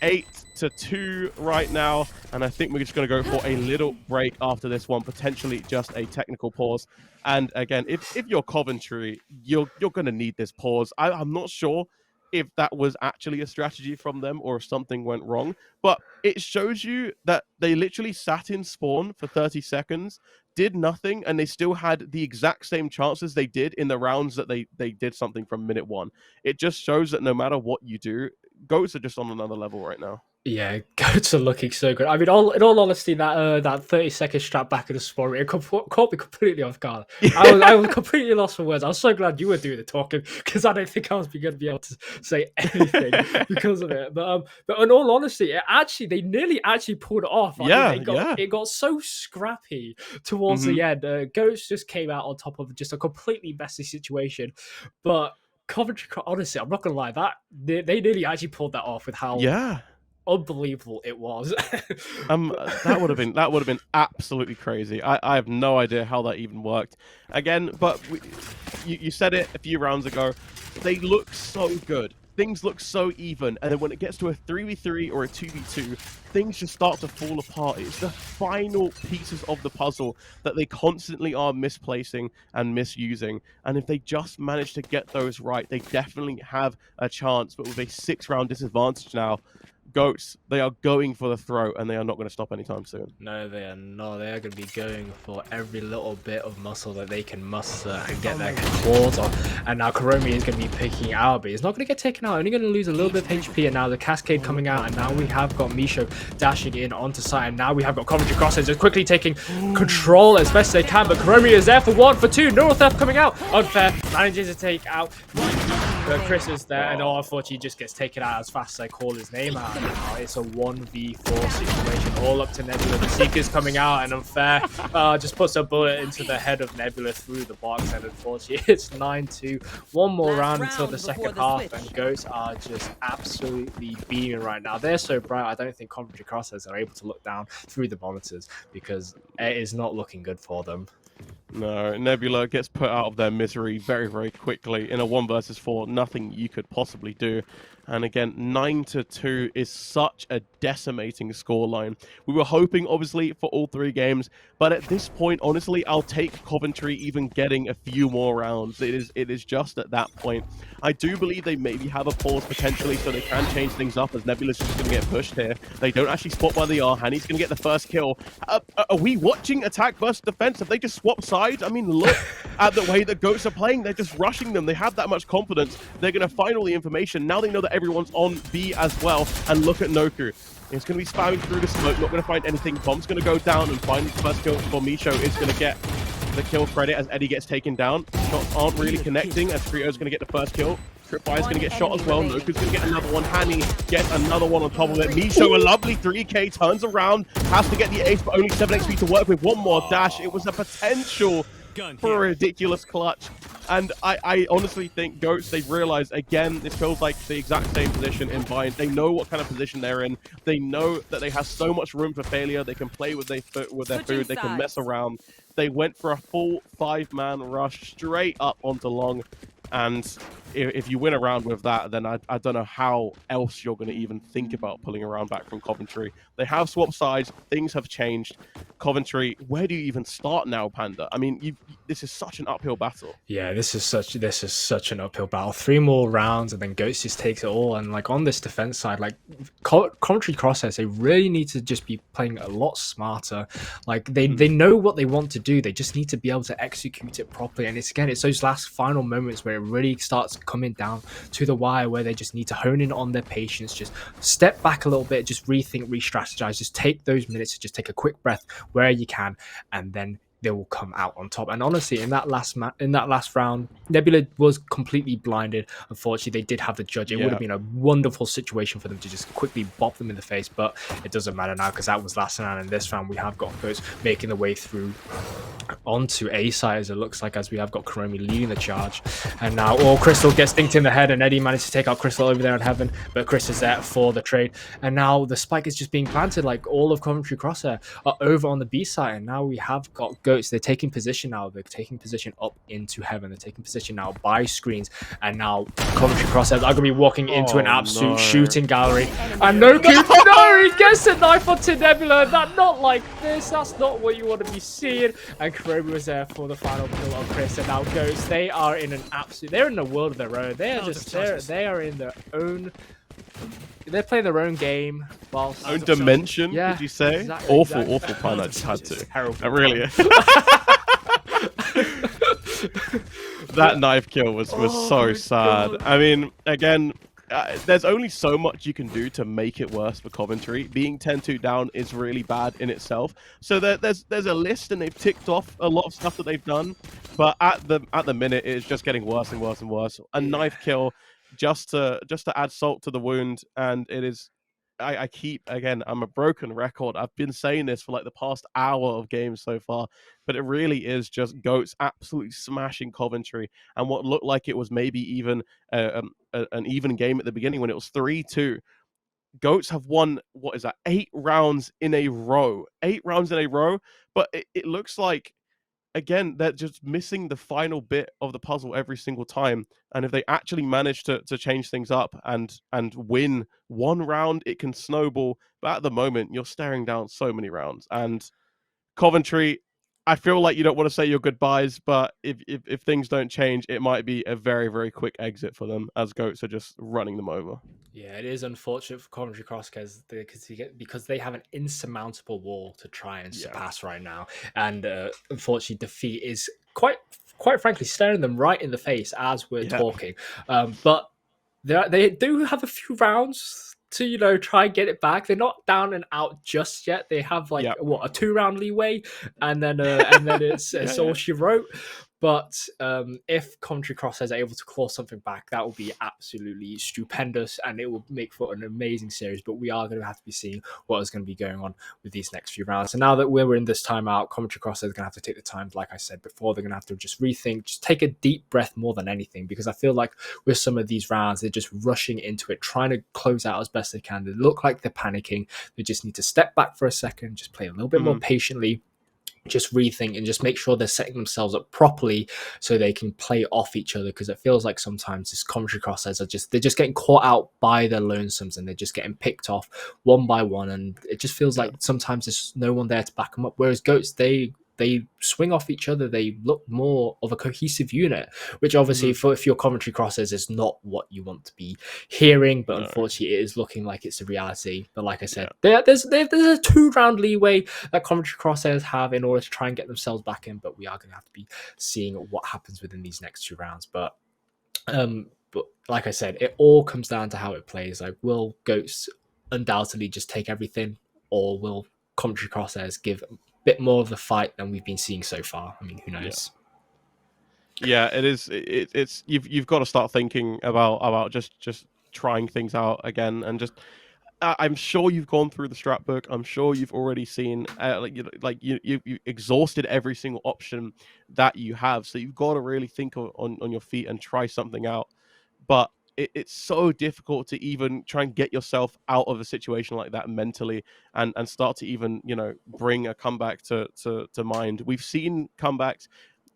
8-2 right now, and I think we're just going to go for a little break after this one, potentially just a technical pause. And again, if you're Coventry, you're going to need this pause. I'm not sure if that was actually a strategy from them or if something went wrong, but it shows you that they literally sat in spawn for 30 seconds, did nothing, and they still had the exact same chances they did in the rounds that they did something from minute 1. It just shows that no matter what you do, goats are just on another level right now. Yeah, goats are looking so good. I mean, in all honesty, that 30-second strap back in the spawn, it caught me completely off guard. I was completely lost for words. I was so glad you were doing the talking because I don't think I was going to be able to say anything because of it. But in all honesty, they nearly pulled it off. It got so scrappy towards the end. Goats just came out on top of just a completely messy situation, but Coventry, honestly, I'm not gonna lie, that they nearly actually pulled that off with how unbelievable it was. That would have been absolutely crazy. I have no idea how that even worked. Again, but you said it a few rounds ago. They look so good. Things look so even, and then when it gets to a 3v3 or a 2v2, things just start to fall apart. It's the final pieces of the puzzle that they constantly are misplacing and misusing, and if they just manage to get those right, they definitely have a chance. But with a 6-round disadvantage now, Goats, they are going for the throat, and they are not going to stop anytime soon. No, they are not. They are going to be going for every little bit of muscle that they can muster and get their claws on. And now Kuromi is going to be picking out, but he's not going to get taken out. Only going to lose a little bit of HP, and now the Cascade coming out, and now we have got Misho dashing in onto site, and now we have got Coventry Crosshairs just quickly taking control as best they can, but Kuromi is there for 1, for 2. Neural Theft coming out. Unfair. Manages to take out. But Chris is there, and unfortunately he just gets taken out as fast as I call his name out. Now it's a 1v4 situation, all up to Nebula. The Seeker's coming out, and Unfair just puts a bullet into the head of Nebula through the box, and unfortunately it's 9-2. One more round until the second half, and Goats are just absolutely beaming right now. They're so bright, I don't think Coventry Crosshairs are able to look down through the monitors because it is not looking good for them. No, Nebula gets put out of their misery very, very quickly. In a 1 versus 4, nothing you could possibly do. And again, 9-2 is such a decimating scoreline. We were hoping, obviously, for all 3 games, but at this point, honestly, I'll take Coventry even getting a few more rounds. It is just at that point. I do believe they maybe have a pause potentially, so they can change things up as Nebula's just going to get pushed here. They don't actually spot by the R. Hani's going to get the first kill. Are we watching attack versus defense? Have they just swapped sides? I mean, look at the way that Goats are playing. They're just rushing them. They have that much confidence. They're going to find all the information. Now they know that everyone's on B as well. And look at Noku. He's going to be spamming through the smoke, not going to find anything. Bomb's going to go down and find the first kill for Misho. Is going to get the kill credit as Eddie gets taken down. Shots aren't really connecting as Frio's going to get the first kill. Tripfire's going to get shot as well. Noku's going to get another one. Hani gets another one on top of it. Misho, a lovely 3k, turns around, has to get the ace, but only 7 XP to work with. One more dash. It was a potential for a ridiculous clutch. And I honestly think Goats, they've realized, again, this feels like the exact same position in Bind. They know what kind of position they're in. They know that they have so much room for failure. They can play with their food. They can mess around. They went for a full 5-man rush straight up onto long. And if you win a round with that, then I don't know how else you're going to even think about pulling a round back from Coventry. They have swapped sides. Things have changed. Coventry, where do you even start now, Panda? I mean, this is such an uphill battle. Yeah, this is such an uphill battle. 3 more rounds and then Goats just takes it all. And like on this defense side, like Coventry Crosshairs, they really need to just be playing a lot smarter. Like they know what they want to do. They just need to be able to execute it properly. And it's those last final moments where it really starts coming down to the wire, where they just need to hone in on their patience, just step back a little bit, just rethink, re-strategize, just take those minutes to just take a quick breath where you can, and then they will come out on top. And honestly, in that last round, Nebula was completely blinded. Unfortunately, they did have the judge. It would have been a wonderful situation for them to just quickly bop them in the face, but it doesn't matter now because that was last round. And this round, we have got Goats making the way through onto A side, as it looks like, as we have got Kuromi leading the charge. And now Crystal gets dinked in the head, and Eddie managed to take out Crystal over there in Heaven, but Chris is there for the trade. And now the spike is just being planted. Like all of Coventry Crosshair are over on the B side, and now we have got Goats. They're taking position now. They're taking position up into Heaven. They're taking position now by screens, and now Coventry Crosshair are going to be walking into an absolute shooting gallery. And no, he gets a knife onto Nebula. Not like this. That's not what you want to be seeing. And Kuromi was there for the final kill on Chris, and now Goats. They are in an absolute. They're in a world of their own. They are in their own. They're playing their own game, whilst Own dimension. Yeah, did you say? exactly, Awful pun. I just had to. Terrible. It really is. That knife kill was so sad. God. I mean, again, there's only so much you can do to make it worse for Coventry. Being 10-2 down is really bad in itself. So there's a list, and they've ticked off a lot of stuff that they've done. But at the minute, it's just getting worse and worse and worse. A knife kill just to add salt to the wound, and it is. I keep, again, I'm a broken record. I've been saying this for like the past hour of games so far, but it really is just Goats absolutely smashing Coventry. And what looked like it was maybe even an even game at the beginning when it was 3-2. Goats have won, 8 rounds in a row. 8 rounds in a row, but it looks like, again, they're just missing the final bit of the puzzle every single time. And if they actually manage to change things up and win one round, it can snowball. But at the moment, you're staring down so many rounds. And Coventry, I feel like you don't want to say your goodbyes, but if things don't change, it might be a very, very quick exit for them, as Goats are just running them over. Yeah, it is unfortunate for Coventry Crosshairs because they have an insurmountable wall to try and surpass right now, and unfortunately, defeat is quite frankly staring them right in the face as we're talking. But they do have a few rounds to try and get it back. They're not down and out just yet. They have a 2-round leeway, and then it's all she wrote. But if Coventry Crosshairs are able to claw something back, that will be absolutely stupendous, and it will make for an amazing series. But we are going to have to be seeing what is going to be going on with these next few rounds. So now that we're in this timeout, Coventry Crosshairs are going to have to take the time, like I said before, they're going to have to just rethink, just take a deep breath more than anything, because I feel like with some of these rounds, they're just rushing into it, trying to close out as best they can. They look like they're panicking. They just need to step back for a second, just play a little bit more patiently, just rethink and just make sure they're setting themselves up properly so they can play off each other, because it feels like sometimes this Coventry Crosshairs they're just getting caught out by their lonesomes, and they're just getting picked off one by one, and it just feels like sometimes there's no one there to back them up, whereas Goats, they swing off each other. They look more of a cohesive unit, which obviously if you're Coventry Crosshairs is not what you want to be hearing, but unfortunately it is looking like it's a reality. But like I said, there's a 2-round leeway that Coventry Crosshairs have in order to try and get themselves back in, but we are going to have to be seeing what happens within these next 2 rounds. But like I said, it all comes down to how it plays. Like, will Goats undoubtedly just take everything, or will Coventry Crosshairs give bit more of the fight than we've been seeing so far? I mean, who knows? Yeah, it is. It's you've got to start thinking about just trying things out again, and just. I'm sure you've gone through the strat book. I'm sure you've already seen you exhausted every single option that you have. So you've got to really think on your feet and try something out. But it's so difficult to even try and get yourself out of a situation like that mentally and start to even bring a comeback to mind. We've seen comebacks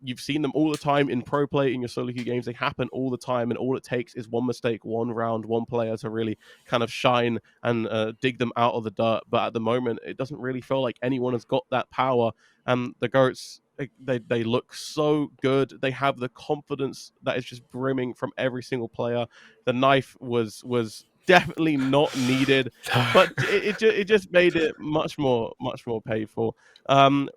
You've seen them all the time in pro play, in your solo queue games. They happen all the time, and all it takes is one mistake, one round, one player to really kind of shine and dig them out of the dirt. But at the moment, it doesn't really feel like anyone has got that power. And the GOATs, they look so good. They have the confidence that is just brimming from every single player. The knife was definitely not needed, but it just made it much more painful.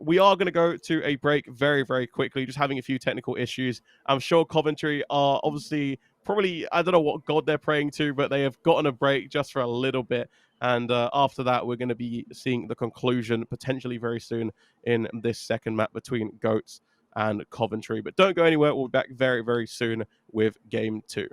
We are going to go to a break very, very quickly, just having a few technical issues. I'm sure Coventry are obviously probably, I don't know what god they're praying to, but they have gotten a break just for a little bit. And after that, we're going to be seeing the conclusion potentially very soon in this second map between GOATs and Coventry. But don't go anywhere. We'll be back very, very soon with Game 2.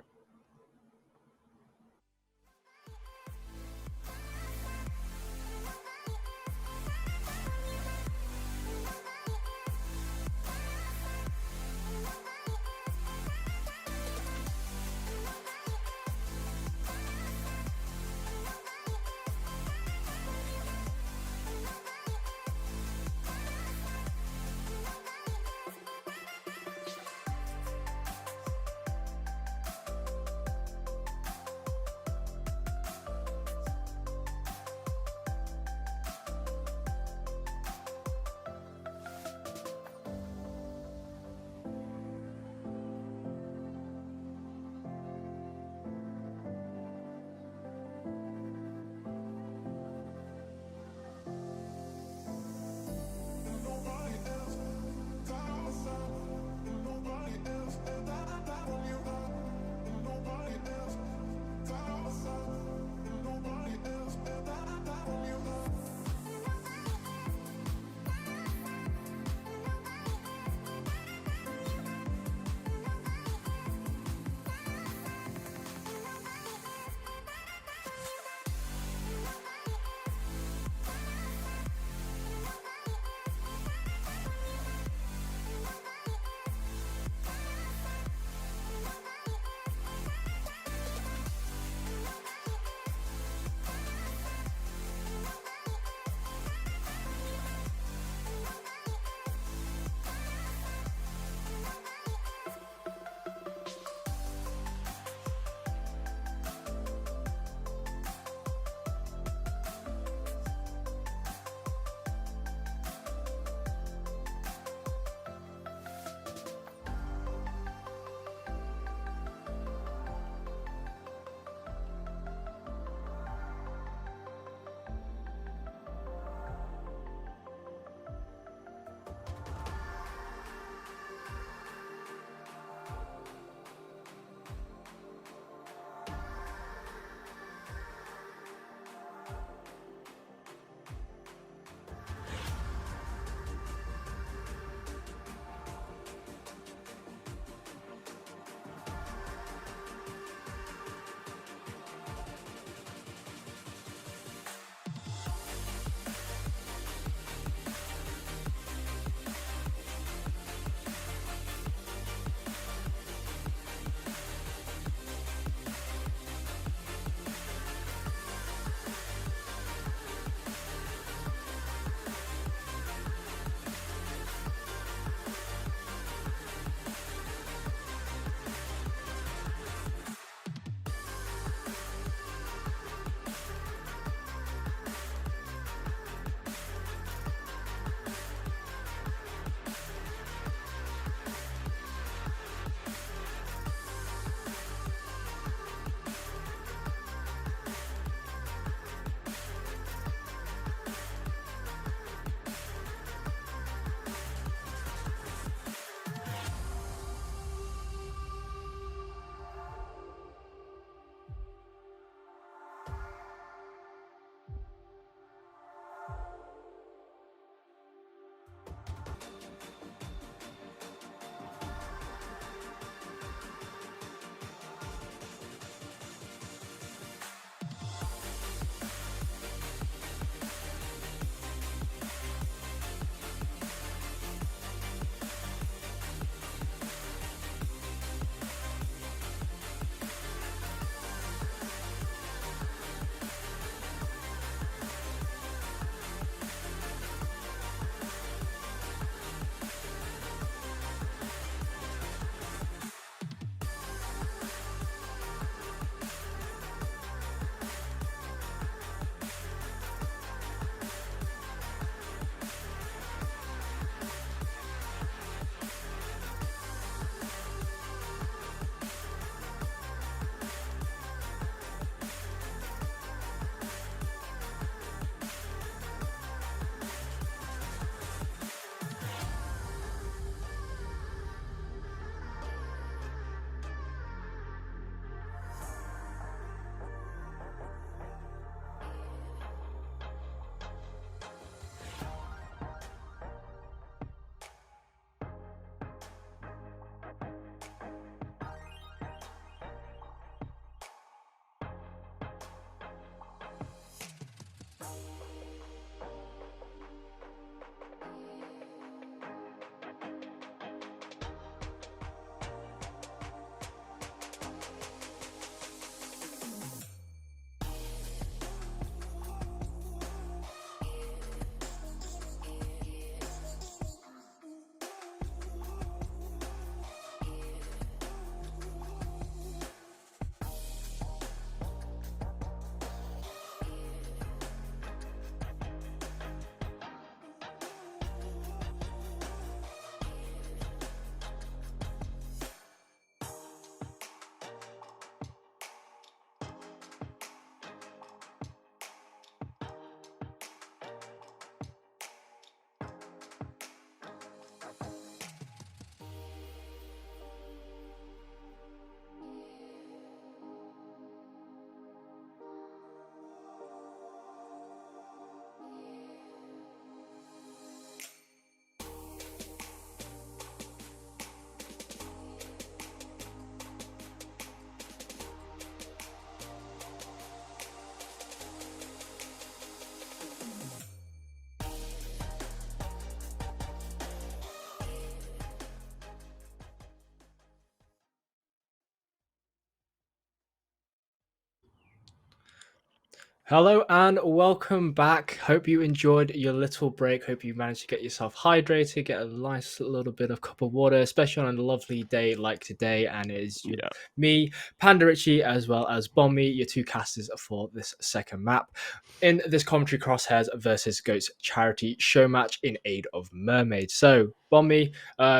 Hello and welcome back. Hope you enjoyed your little break. Hope you managed to get yourself hydrated, get a nice little bit of cup of water, especially on a lovely day like today. And it is Yeah. me, Panda Richie, as well as Bommy, your two casters for this second map in this Coventry Crosshairs versus Goats charity show match in aid of Mermaids. So, Bommy,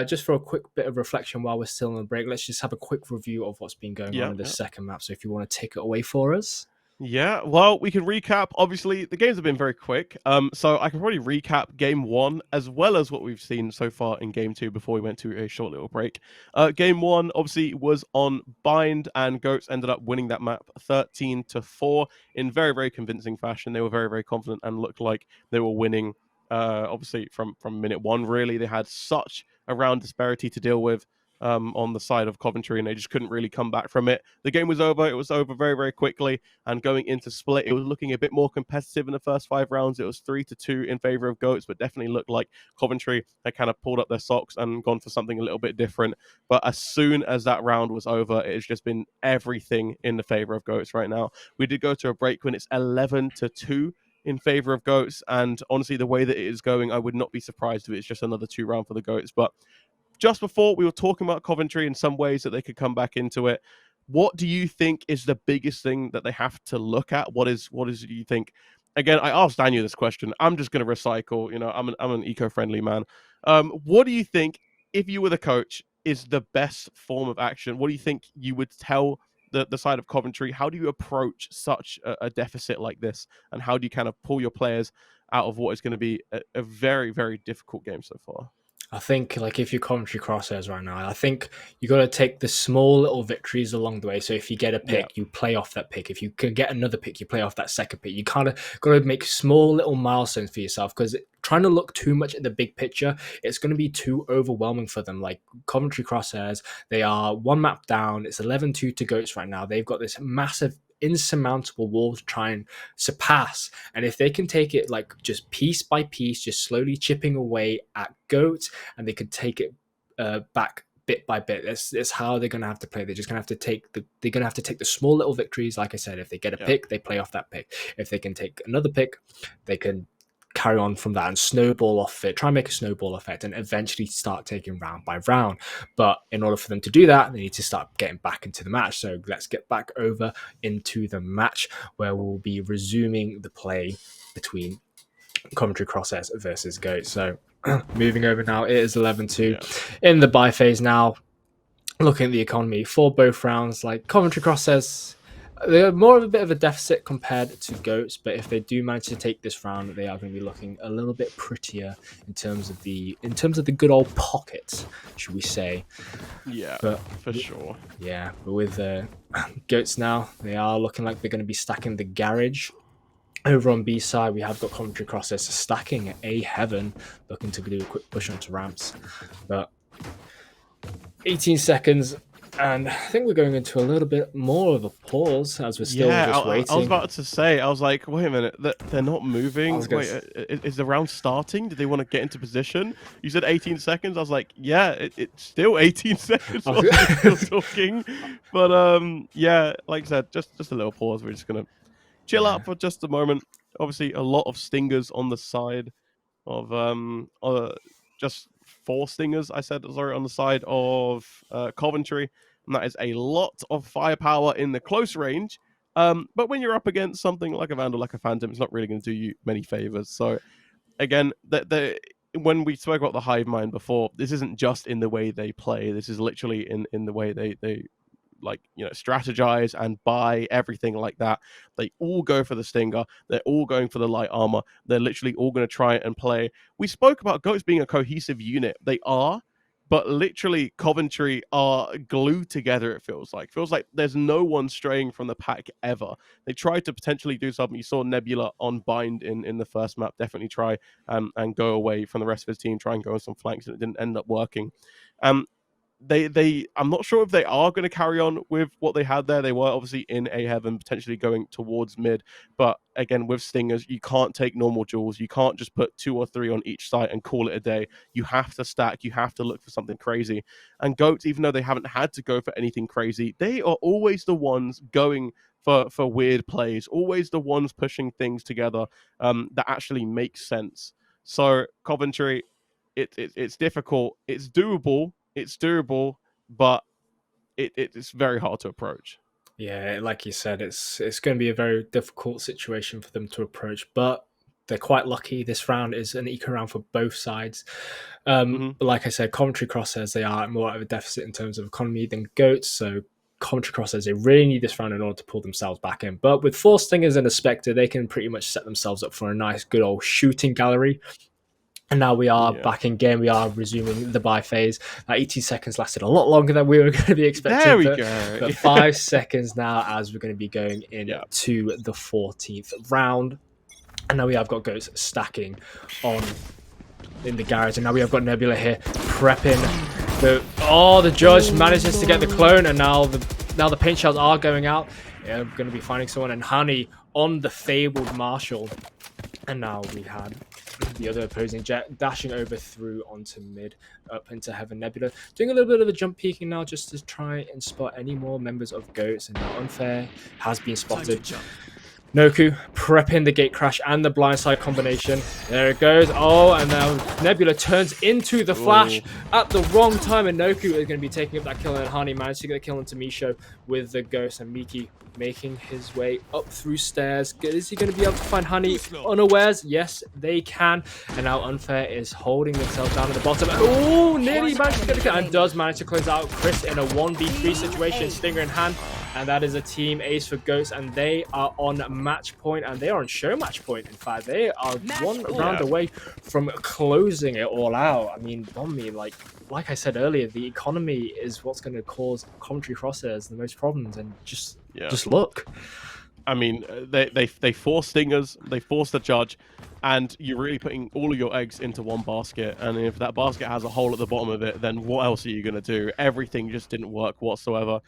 just for a quick bit of reflection while we're still on the break, let's just have a quick review of what's been going on in this second map. So, if you want to take it away for us. Yeah, well, we can recap. Obviously, the games have been very quick, so I can probably recap game one as well as what we've seen so far in game two before we went to a short little break. Game one obviously was on Bind, and Goats ended up winning that map 13-4 in very, very convincing fashion. They were very, very confident and looked like they were winning. Obviously, from minute one, really, they had such a round disparity to deal with. On the side of Coventry, and they just couldn't really come back from it. The game was over. It was over very, very quickly. And going into split, it was looking a bit more competitive in the first 5 rounds. It was 3-2 in favor of Goats, but definitely looked like Coventry had kind of pulled up their socks and gone for something a little bit different. But as soon as that round was over, it has just been everything in the favor of Goats right now. We did go to a break when it's 11-2 in favor of Goats, and honestly, the way that it is going, I would not be surprised if it's just another 2 round for the Goats. But just before, we were talking about Coventry in some ways that they could come back into it. What do you think is the biggest thing that they have to look at? What is it you think? Again, I asked Daniel this question. I'm just going to recycle. You know, I'm an eco-friendly man. What do you think, if you were the coach, is the best form of action? What do you think you would tell the side of Coventry? How do you approach such a deficit like this? And how do you kind of pull your players out of what is going to be a very, very difficult game so far? I think, like, if you're Coventry Crosshairs right now, I think you got to take the small little victories along the way. So if you get a pick, you play off that pick. If you can get another pick, you play off that second pick. You kind of got to make small little milestones for yourself, because trying to look too much at the big picture, it's going to be too overwhelming for them. Like Coventry Crosshairs, they are 1 map down. It's 11-2 to Goats right now. They've got this massive insurmountable wall to try and surpass, and if they can take it like just piece by piece, just slowly chipping away at Goats, and they can take it back bit by bit, that's how they're going to have to play. They're just going to have to take the small little victories. Like I said, if they get a pick, they play off that pick. If they can take another pick, they can carry on from that and snowball off it, try and make a snowball effect, and eventually start taking round by round. But in order for them to do that, they need to start getting back into the match. So let's get back over into the match, where we'll be resuming the play between Coventry Crosshairs versus Goats. So moving over now, it is 11-2 in the bye phase now. Looking at the economy for both rounds, like Coventry Crosshairs, they're more of a bit of a deficit compared to Goats, but if they do manage to take this round, they are going to be looking a little bit prettier in terms of the good old pockets, should we say? Yeah, but for sure. Yeah, but with Goats now, they are looking like they're going to be stacking the garage. Over on B side, we have got Coventry Crosshairs stacking A Heaven, looking to do a quick push onto ramps, but 18 seconds. And I think we're going into a little bit more of a pause as we're still just waiting. I was about to say, I was like, wait a minute, they're not moving. Wait, is the round starting? Did they want to get into position? You said 18 seconds. I was like, yeah, it's still 18 seconds while we're still talking. But yeah, like I said, just a little pause. We're just going to chill out for just a moment. Obviously, a lot of stingers on the side of just 4 stingers, I said, sorry, on the side of Coventry. And that is a lot of firepower in the close range. But when you're up against something like a Vandal, like a Phantom, it's not really going to do you many favors. So, again, when we spoke about the Hive Mind before, this isn't just in the way they play. This is literally in the way they like, you know, strategize and buy everything like that. They all go for the Stinger. They're all going for the light armor. They're literally all going to try and play. We spoke about Goats being a cohesive unit. They are, but literally Coventry are glued together. It feels like there's no one straying from the pack ever. They tried to potentially do something. You saw Nebula on Bind in the first map definitely try and go away from the rest of his team, try and go on some flanks, and it didn't end up working. I'm not sure if they are going to carry on with what they had there. They were obviously in A Heaven, potentially going towards mid. But again, with Stingers, you can't take normal duels. You can't just put 2 or 3 on each site and call it a day. You have to stack. You have to look for something crazy. And Goats, even though they haven't had to go for anything crazy, they are always the ones going for weird plays. Always the ones pushing things together that actually make sense. So Coventry, it's difficult. It's doable. It's doable, but it's very hard to approach. Yeah, like you said, it's going to be a very difficult situation for them to approach, but they're quite lucky. This round is an eco round for both sides. But like I said, Coventry Crosshairs, they are more of a deficit in terms of economy than Goats, so Coventry Crosshairs, they really need this round in order to pull themselves back in. But with Four Stingers and a Spectre, they can pretty much set themselves up for a nice, good old shooting gallery. And now we are back in game. We are resuming the buy phase. That 18 seconds lasted a lot longer than we were going to be expecting. There we go. But 5 seconds now as we're going to be going into the 14th round. And now we have got Goats stacking on in the garage. And now we have got Nebula here prepping. The judge manages to get the clone. And now the paint shells are going out. Yeah, we're going to be finding someone. And Honey on the fabled Marshall. And now we had the other opposing jet dashing over through onto mid, up into Heaven Nebula, doing a little bit of a jump peeking now just to try and spot any more members of Goats. And now Unfair has been spotted. Noku prepping the gate crash and the blindside combination. There it goes. Oh, and now Nebula turns into the flash at the wrong time, and Noku is going to be taking up that kill, and Hani managed to get the kill into Misho with the Ghost, and Miki making his way up through stairs. Is he going to be able to find Hani unawares? Yes, they can. And now Unfair is holding themselves down at the bottom. Oh, nearly managed to get the kill, and does manage to close out Chris in a 1v3 situation, Stinger in hand. And that is a team ace for Ghosts, and they are on match point, and they are on show match point. In fact, they are one round away from closing it all out. I mean, Bombi, like I said earlier, the economy is what's going to cause Coventry Crosshairs the most problems, and just look. I mean, they force Stingers, they force the judge, and you're really putting all of your eggs into one basket. And if that basket has a hole at the bottom of it, then what else are you going to do? Everything just didn't work whatsoever.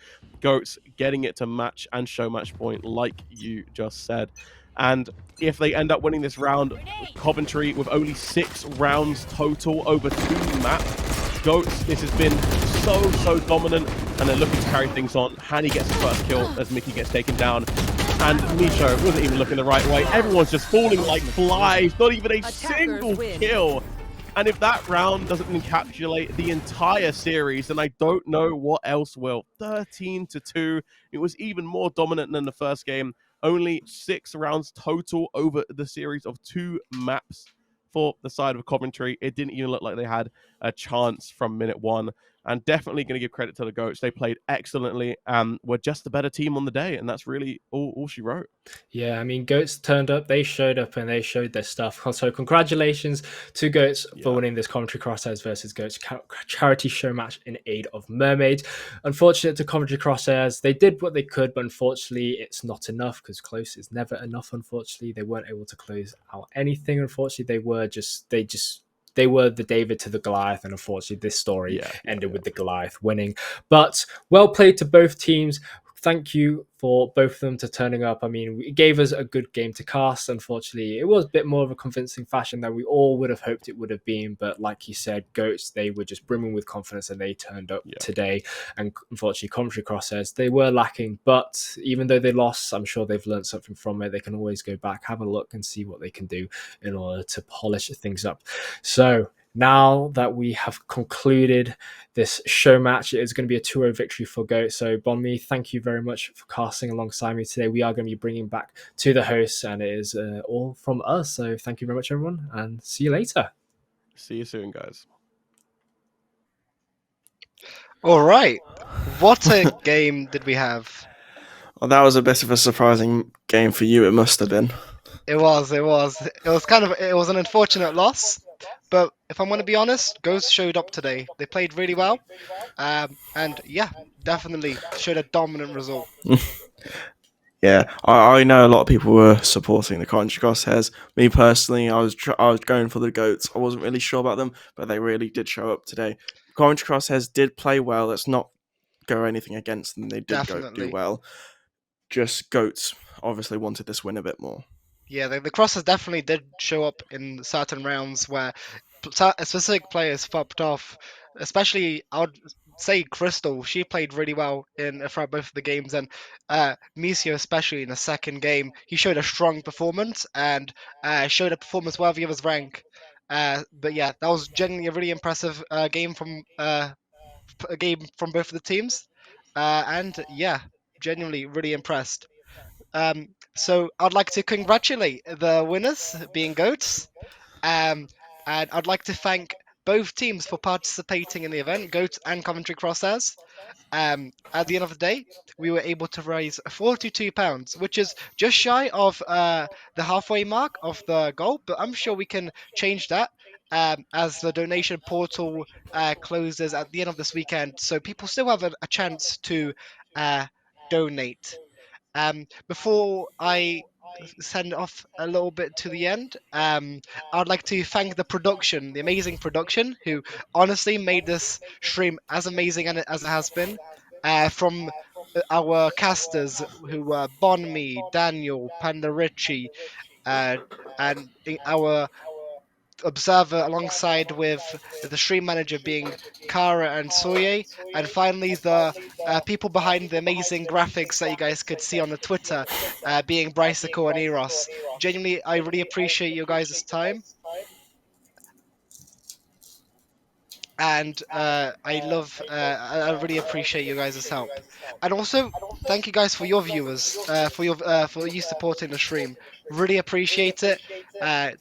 Goats getting it to match and show match point, like you just said. And if they end up winning this round, Coventry with only 6 rounds total over 2 maps. Goats, this has been so dominant, and they're looking to carry things on. Hani gets the first kill as Mickey gets taken down. And Misho wasn't even looking the right way. Everyone's just falling like flies. Not even a single kill. And if that round doesn't encapsulate the entire series, then I don't know what else will. 13-2. It was even more dominant than the first game. Only 6 rounds total over the series of 2 maps for the side of Coventry. It didn't even look like they had a chance from minute 1. And definitely going to give credit to the Goats. They played excellently and were just the better team on the day. And that's really all she wrote. Yeah, I mean, Goats turned up. They showed up and they showed their stuff. So congratulations to Goats for winning this Coventry Crosshairs versus Goats charity show match in aid of Mermaids. Unfortunate to Coventry Crosshairs. They did what they could, but unfortunately it's not enough because close is never enough, unfortunately. They weren't able to close out anything, unfortunately. They were the David to the Goliath, and unfortunately this story ended with the Goliath winning. But well played to both teams. Thank you for both of them to turning up. I mean, it gave us a good game to cast. Unfortunately, it was a bit more of a convincing fashion than we all would have hoped it would have been. But like you said, Goats, they were just brimming with confidence and they turned up today. And unfortunately, Coventry Crosshairs, they were lacking. But even though they lost, I'm sure they've learned something from it. They can always go back, have a look and see what they can do in order to polish things up. So now that we have concluded this show match, it is going to be a 2-0 victory for Goat. So, Bonmi, thank you very much for casting alongside me today. We are going to be bringing back to the hosts, and it is all from us. So, thank you very much, everyone, and see you later. See you soon, guys. All right. What a game did we have? Well, that was a bit of a surprising game for you, it must have been. It was an unfortunate loss. But if I'm going to be honest, Ghosts showed up today. They played really well. And yeah, definitely showed a dominant result. Yeah, I know a lot of people were supporting the Coventry Crosshairs. Me personally, I was going for the Goats. I wasn't really sure about them, but they really did show up today. Coventry Crosshairs did play well. Let's not go anything against them. They did do well. Just Goats obviously wanted this win a bit more. Yeah, the Crosshairs definitely did show up in certain rounds where specific players fucked off. Especially, say Crystal, she played really well throughout both of the games, and Misio especially in the second game, he showed a strong performance and showed a performance worthy of his rank. But yeah, that was genuinely a really impressive game from both of the teams, and yeah, genuinely really impressed. So I'd like to congratulate the winners, being goats. Um, and I'd like to thank both teams for participating in the event, Goats and Coventry Crosshairs. At the end of the day, we were able to raise £42, which is just shy of the halfway mark of the goal, but I'm sure we can change that as the donation portal closes at the end of this weekend. So people still have a chance to uh, donate. Before I send off a little bit to the end, I'd like to thank the production, the amazing production, who honestly made this stream as amazing as it has been. From our casters, who were Bonmi, Daniel, Panda Richie, uh, and our observer alongside with the stream manager being Kara and Soye, and finally the people behind the amazing graphics that you guys could see on the Twitter, being Brycicle and Eros. Genuinely, I really appreciate you guys' time, and I really appreciate you guys' help, and also thank you guys for your viewers, for you supporting the stream. Really appreciate it,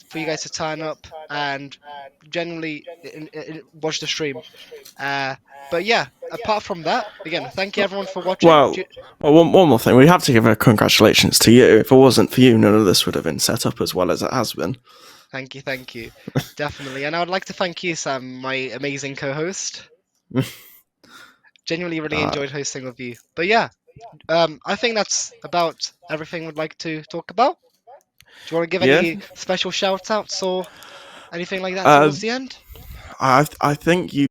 for you guys to turn up and genuinely watch the stream. Uh, but yeah, apart from that, again, thank you everyone for watching. Well, one more thing. We have to give a congratulations to you. If it wasn't for you, none of this would have been set up as well as it has been. Thank you, definitely. And I would like to thank you, Sam, my amazing co-host. Genuinely really enjoyed hosting with you. But yeah, I think that's about everything we'd like to talk about. Do you want to give Yeah. any special shout outs or anything like that Uh, towards the end? I think you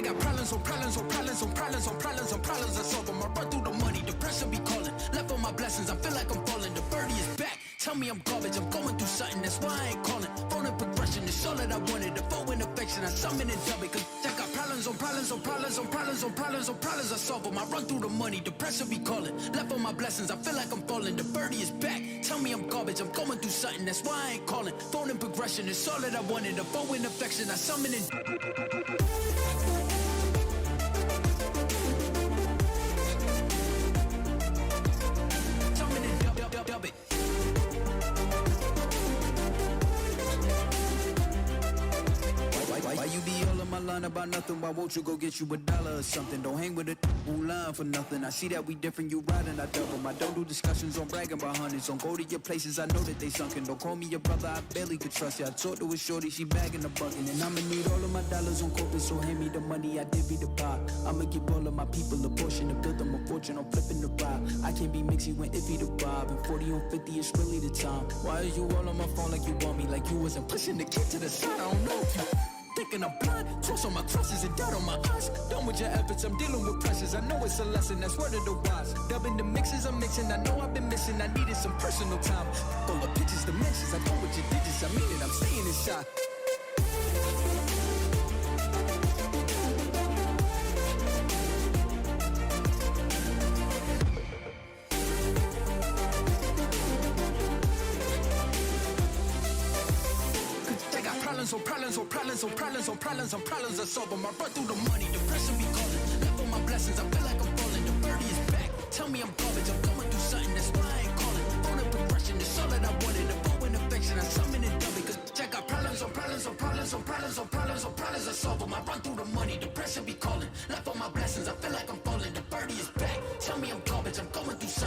I got problems on problems on problems on problems on problems on problems. I solve them. I run through the money, the pressure be calling. Left on my blessings, I feel like I'm falling. The birdie is back. Tell me I'm garbage, I'm going through something, that's why I ain't calling. Phone and progression, it's all that I wanted. The phone and affection, I summon and dub it. Cause I got problems on problems on problems on problems on problems on problems. I solve them. I run through the money, the pressure be calling. Left on my blessings, I feel like I'm falling. The birdie is back. Tell me I'm garbage, I'm going through something, that's why I ain't calling. Phone and progression, it's all that I wanted. The phone and affection, I summon and dub it. Why you be all on my line about nothing? Why won't you go get you $1 or something? Don't hang with a line for nothing. I see that we different, you riding, I double. I don't do discussions on bragging about hundreds. Don't go to your places, I know that they sunken. Don't call me your brother, I barely could trust you. I talked to a shorty, she bagging the bucket. And I'ma need all of my dollars on corporate, so hand me the money, I divvy the pie. I'ma give all of my people a portion to build them a fortune, I'm flipping the ride. I can't be mixy when iffy the vibe. And 40 on 50 is really the time. Why are you all on my phone like you want me? Like you wasn't pushing the kid to the side, I don't know if you thinking I'm blind, toss on my crosses and doubt on my eyes. Done with your efforts, I'm dealing with pressures. I know it's a lesson, that's word of the wise. Dubbing the mixes I'm mixing, I know I've been missing. I needed some personal time. All the pictures, dimensions, I go with your digits. I mean it, I'm staying inside. Problems on problems on problems on problems on problems on problems I solve them. I run through the money, the pressure be calling. Left on my blessings, I feel like I'm falling. The birdie is back. Tell me I'm garbage, I'm going through something, that's why I ain't calling. Phone and progression, it's all that I wanted. The phone and affection, I summon and dub it. Cause I got problems on problems on problems on problems on problems on problems I solve them. I run through the money, the pressure be calling. Left on my blessings, I feel like I'm falling. The birdie is back. Tell me I'm garbage, I'm going through something.